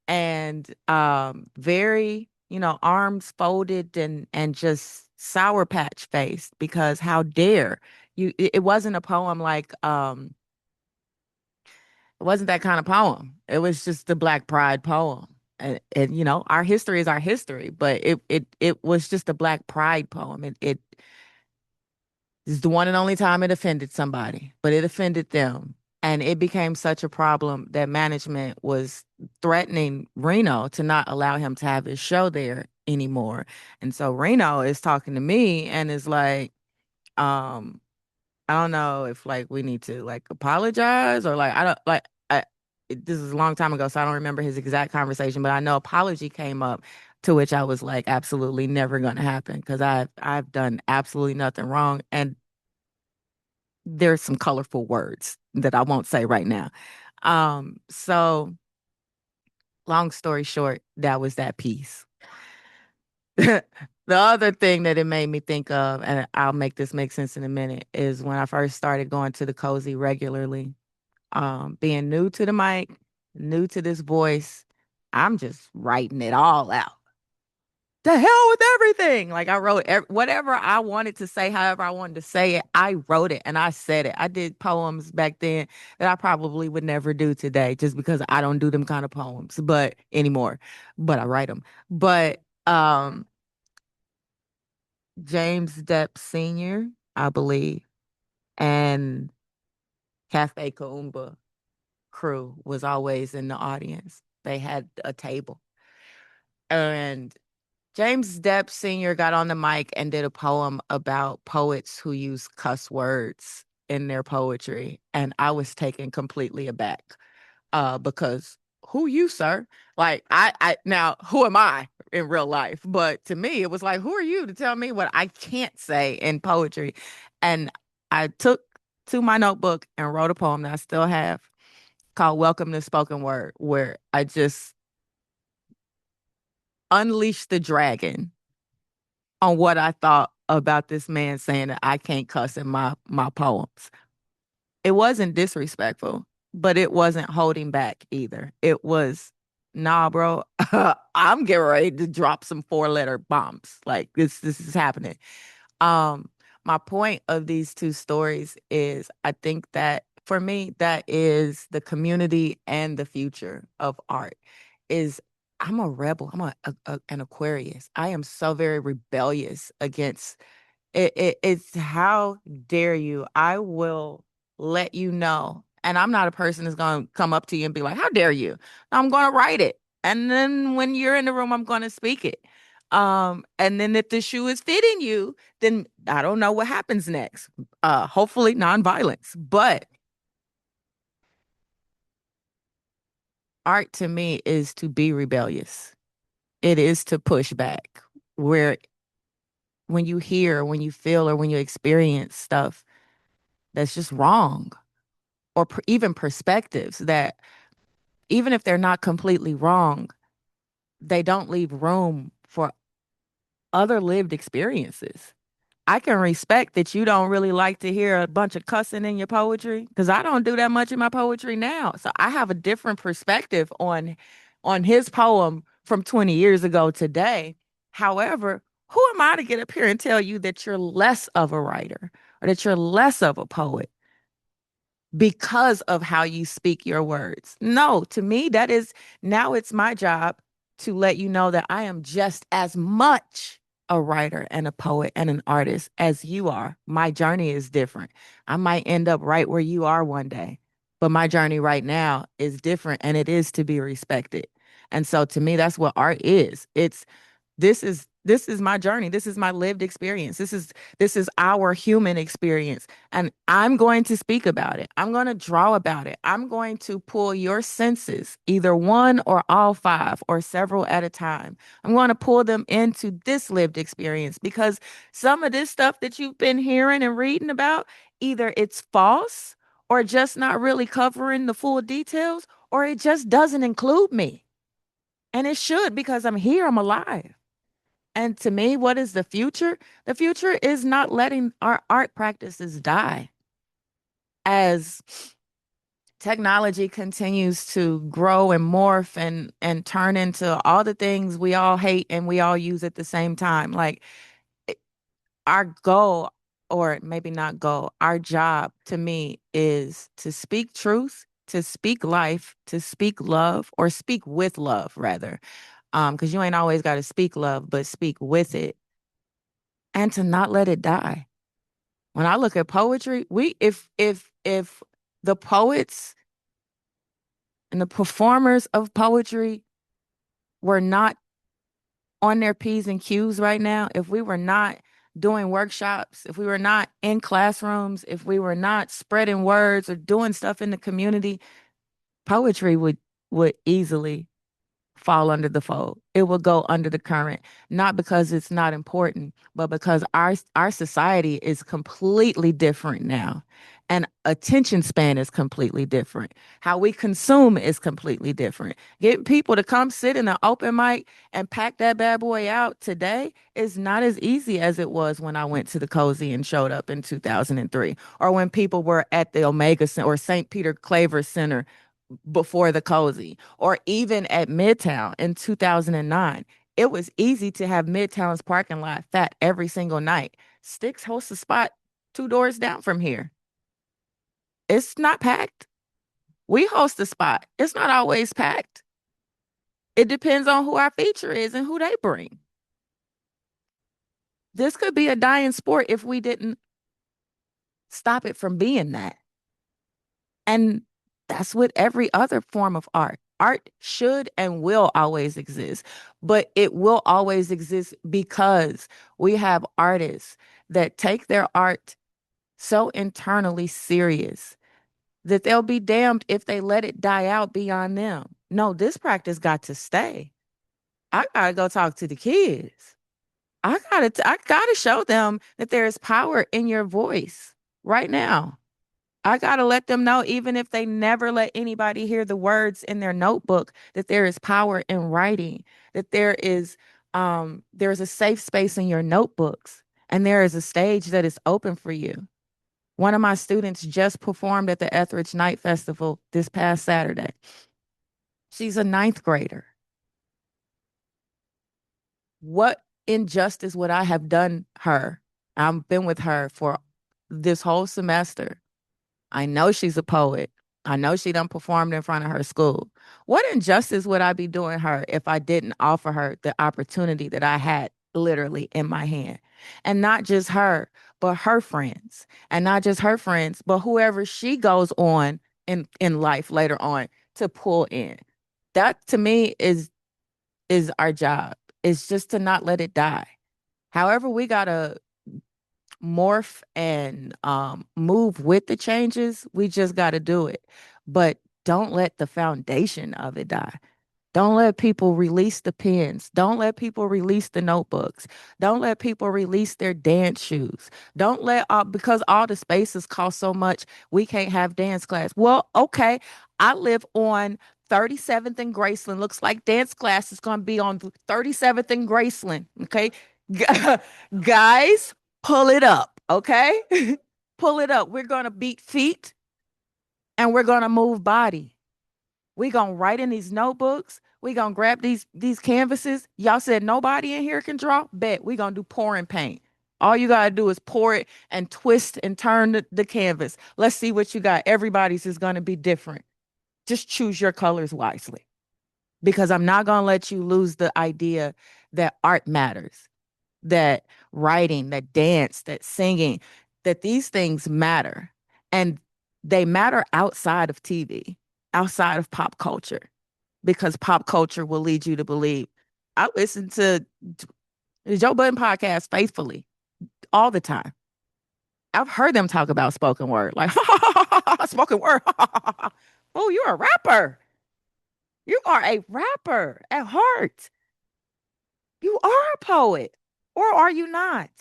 And very, arms folded and just sour patch faced because how dare you it wasn't a poem like it wasn't that kind of poem. It was just the Black Pride poem. And our history is our history, but it was just a Black Pride poem. It is the one and only time it offended somebody, but it offended them. And it became such a problem that management was threatening Reno to not allow him to have his show there anymore. And so Reno is talking to me and is like, um, I don't know if like we need to like apologize or like I don't like this is a long time ago, so I don't remember his exact conversation, but I know apology came up to which I was like absolutely never going to happen because I've done absolutely nothing wrong and there's some colorful words that I won't say right now. So long story short, that was that piece. The other thing that it made me think of, and I'll make this make sense in a minute, is when I first started going to the Cozy regularly, being new to the mic, new to this voice, I'm just writing it all out. The hell with everything. Like I wrote whatever I wanted to say, however I wanted to say it, I wrote it and I said it. I did poems back then that I probably would never do today just because I don't do them kind of poems, but anymore, but I write them. But James Depp Sr., I believe, and Cafe Kaumba crew was always in the audience. They had a table. And James Depp Sr. got on the mic and did a poem about poets who use cuss words in their poetry. And I was taken completely aback because who you, sir? Like, I now, who am I in real life? But to me, it was like, who are you to tell me what I can't say in poetry? And I took to my notebook and wrote a poem that I still have called Welcome to Spoken Word, where I just unleashed the dragon on what I thought about this man saying that I can't cuss in my poems. It wasn't disrespectful, but it wasn't holding back either. It was, nah, bro, I'm getting ready to drop some 4-letter bombs. Like this is happening. Um, my point of these two stories is I think that for me, that is the community and the future of art. Is I'm a rebel. I'm an Aquarius. I am so very rebellious against it's how dare you? I will let you know. And I'm not a person that's going to come up to you and be like, how dare you? I'm going to write it. And then when you're in the room, I'm going to speak it. And then if the shoe is fitting you, then I don't know what happens next. Hopefully nonviolence. But art to me is to be rebellious. It is to push back where when you hear, when you feel, or when you experience stuff that's just wrong, or even perspectives that, even if they're not completely wrong, they don't leave room for other lived experiences. I can respect that you don't really like to hear a bunch of cussing in your poetry because I don't do that much in my poetry now. So I have a different perspective on his poem from 20 years ago today. However, who am I to get up here and tell you that you're less of a writer or that you're less of a poet because of how you speak your words? No, to me, that is now it's my job to let you know that I am just as much a writer and a poet and an artist as you are. My journey is different. I might end up right where you are one day, but my journey right now is different and it is to be respected. And so to me, that's what art is. This is my journey. This is my lived experience. This is our human experience. And I'm going to speak about it. I'm going to draw about it. I'm going to pull your senses, either one or all five or several at a time. I'm going to pull them into this lived experience because some of this stuff that you've been hearing and reading about, either it's false or just not really covering the full details, or it just doesn't include me. And it should, because I'm here, I'm alive. And to me, what is the future? The future is not letting our art practices die. As technology continues to grow and morph and turn into all the things we all hate and we all use at the same time. Like our goal, or maybe not goal, our job to me is to speak truth, to speak life, to speak love, or speak with love rather. Because you ain't always got to speak love, but speak with it, and to not let it die. When I look at poetry, we if the poets and the performers of poetry were not on their P's and Q's right now, if we were not doing workshops, if we were not in classrooms, if we were not spreading words or doing stuff in the community, poetry would easily fall under the fold. It will go under the current, not because it's not important, but because our society is completely different now. And attention span is completely different. How we consume is completely different. Getting people to come sit in an open mic and pack that bad boy out today is not as easy as it was when I went to the Cozy and showed up in 2003, or when people were at the Omega Center or St. Peter Claver Center before the Cozy, or even at Midtown in 2009. It was easy to have Midtown's parking lot fat every single night. Styx hosts a spot 2 doors down from here. It's not packed. We host a spot. It's not always packed. It depends on who our feature is and who they bring. This could be a dying sport if we didn't stop it from being that. And that's with every other form of art. Art should and will always exist, but it will always exist because we have artists that take their art so internally serious that they'll be damned if they let it die out beyond them. No, this practice got to stay. I gotta go talk to the kids. I gotta show them that there is power in your voice right now. I got to let them know, even if they never let anybody hear the words in their notebook, that there is power in writing, that there's a safe space in your notebooks, and there is a stage that is open for you. One of my students just performed at the Etheridge Night Festival this past Saturday. She's a ninth grader. What injustice would I have done her I've been with her for this whole semester. I know she's a poet. I know she done performed in front of her school. What injustice would I be doing her if I didn't offer her the opportunity that I had literally in my hand? And not just her, but her friends. And not just her friends, but whoever she goes on in life later on to pull in. That to me is our job. It's just to not let it die. However, we gotta morph and move with the changes. We just got to do it. But don't let the foundation of it die. Don't let people release the pens. Don't let people release the notebooks. Don't let people release their dance shoes. Don't let, because all the spaces cost so much, we can't have dance class. Well, okay, I live on 37th and Graceland. Looks like dance class is going to be on 37th and Graceland. Okay. Guys, pull it up. Okay. Pull it up. We're going to beat feet and we're going to move body. We gonna write in these notebooks. We gonna grab these canvases. Y'all said nobody in here can draw. Bet we gonna do pouring paint. All you gotta do is pour it and twist and turn the canvas. Let's see what you got. Everybody's is gonna be different. Just choose your colors wisely, because I'm not gonna let you lose the idea that art matters, that writing, that dance, that singing, that these things matter, and they matter outside of TV, outside of pop culture, because pop culture will lead you to believe. I listen to the Joe Budden podcast faithfully all the time. I've heard them talk about spoken word, like spoken word. Oh, you're a rapper. You are a rapper at heart. You are a poet, or are you not?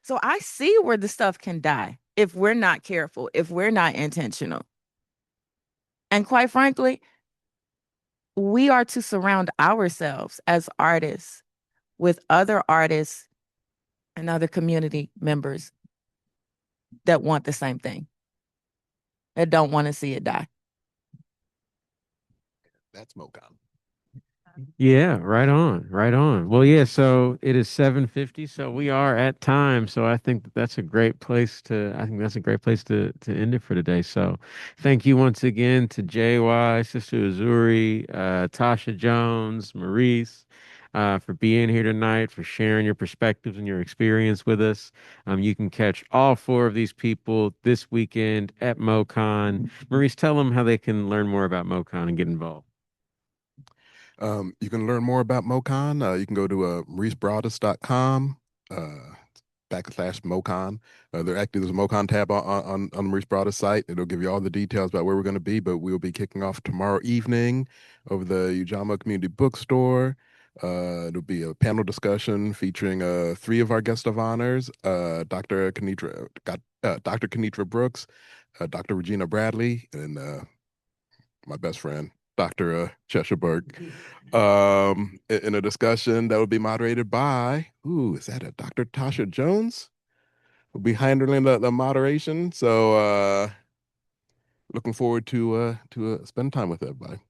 So I see where the stuff can die if we're not careful, if we're not intentional. And quite frankly, we are to surround ourselves as artists with other artists and other community members that want the same thing, that don't want to see it die. That's MoCon. Yeah, right on, right on. Well, yeah, so it is 7:50, so we are at time. So I think that's a great place to end it for today. So thank you once again to JY, Sister Azuri, Tasha Jones, Maurice, for being here tonight, for sharing your perspectives and your experience with us. You can catch all four of these people this weekend at MoCon. Maurice, tell them how they can learn more about MoCon and get involved. You can learn more about MoCon. You can go to mauricebroadus.com /MoCon. There's a MoCon tab on the Maurice Broadus site. It'll give you all the details about where we're going to be, but we'll be kicking off tomorrow evening over the Ujamaa Community Bookstore. It'll be a panel discussion featuring three of our guests of honors, Dr. Kenitra Brooks, Dr. Regina Bradley, and my best friend, Dr. Cheshire Burke, in a discussion that will be moderated by, is that a Dr. Tasha Jones? Will be handling the moderation. So looking forward to spend time with everybody.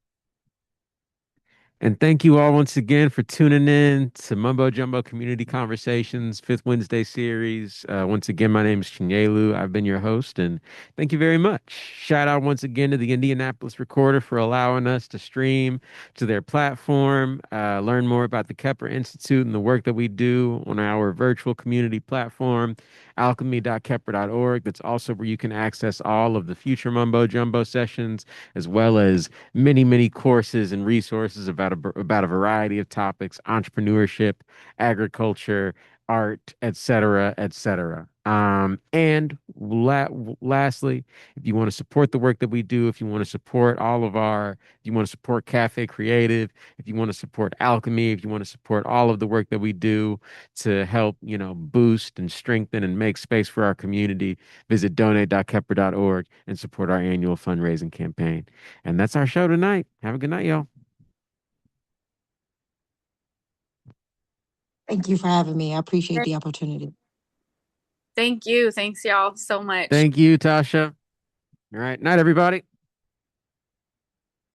And thank you all once again for tuning in to Mumbo Jumbo Community Conversations, Fifth Wednesday series. Once again, my name is Chinyelu. I've been your host, and thank you very much. Shout out once again to the Indianapolis Recorder for allowing us to stream to their platform, learn more about the Kepler Institute and the work that we do on our virtual community platform, alchemy.kepler.org. That's also where you can access all of the future Mumbo Jumbo sessions, as well as many, many courses and resources about a variety of topics: entrepreneurship, agriculture, art, etc., etc. And lastly, if you want to support the work that we do, if you want to support if you want to support Cafe Creative, if you want to support Alchemy, if you want to support all of the work that we do to help, boost and strengthen and make space for our community, visit donate.kepler.org and support our annual fundraising campaign. And that's our show tonight. Have a good night, y'all. Thank you for having me. I appreciate the opportunity. Thank you. Thanks, y'all, so much. Thank you, Tasha. All right. Night, everybody.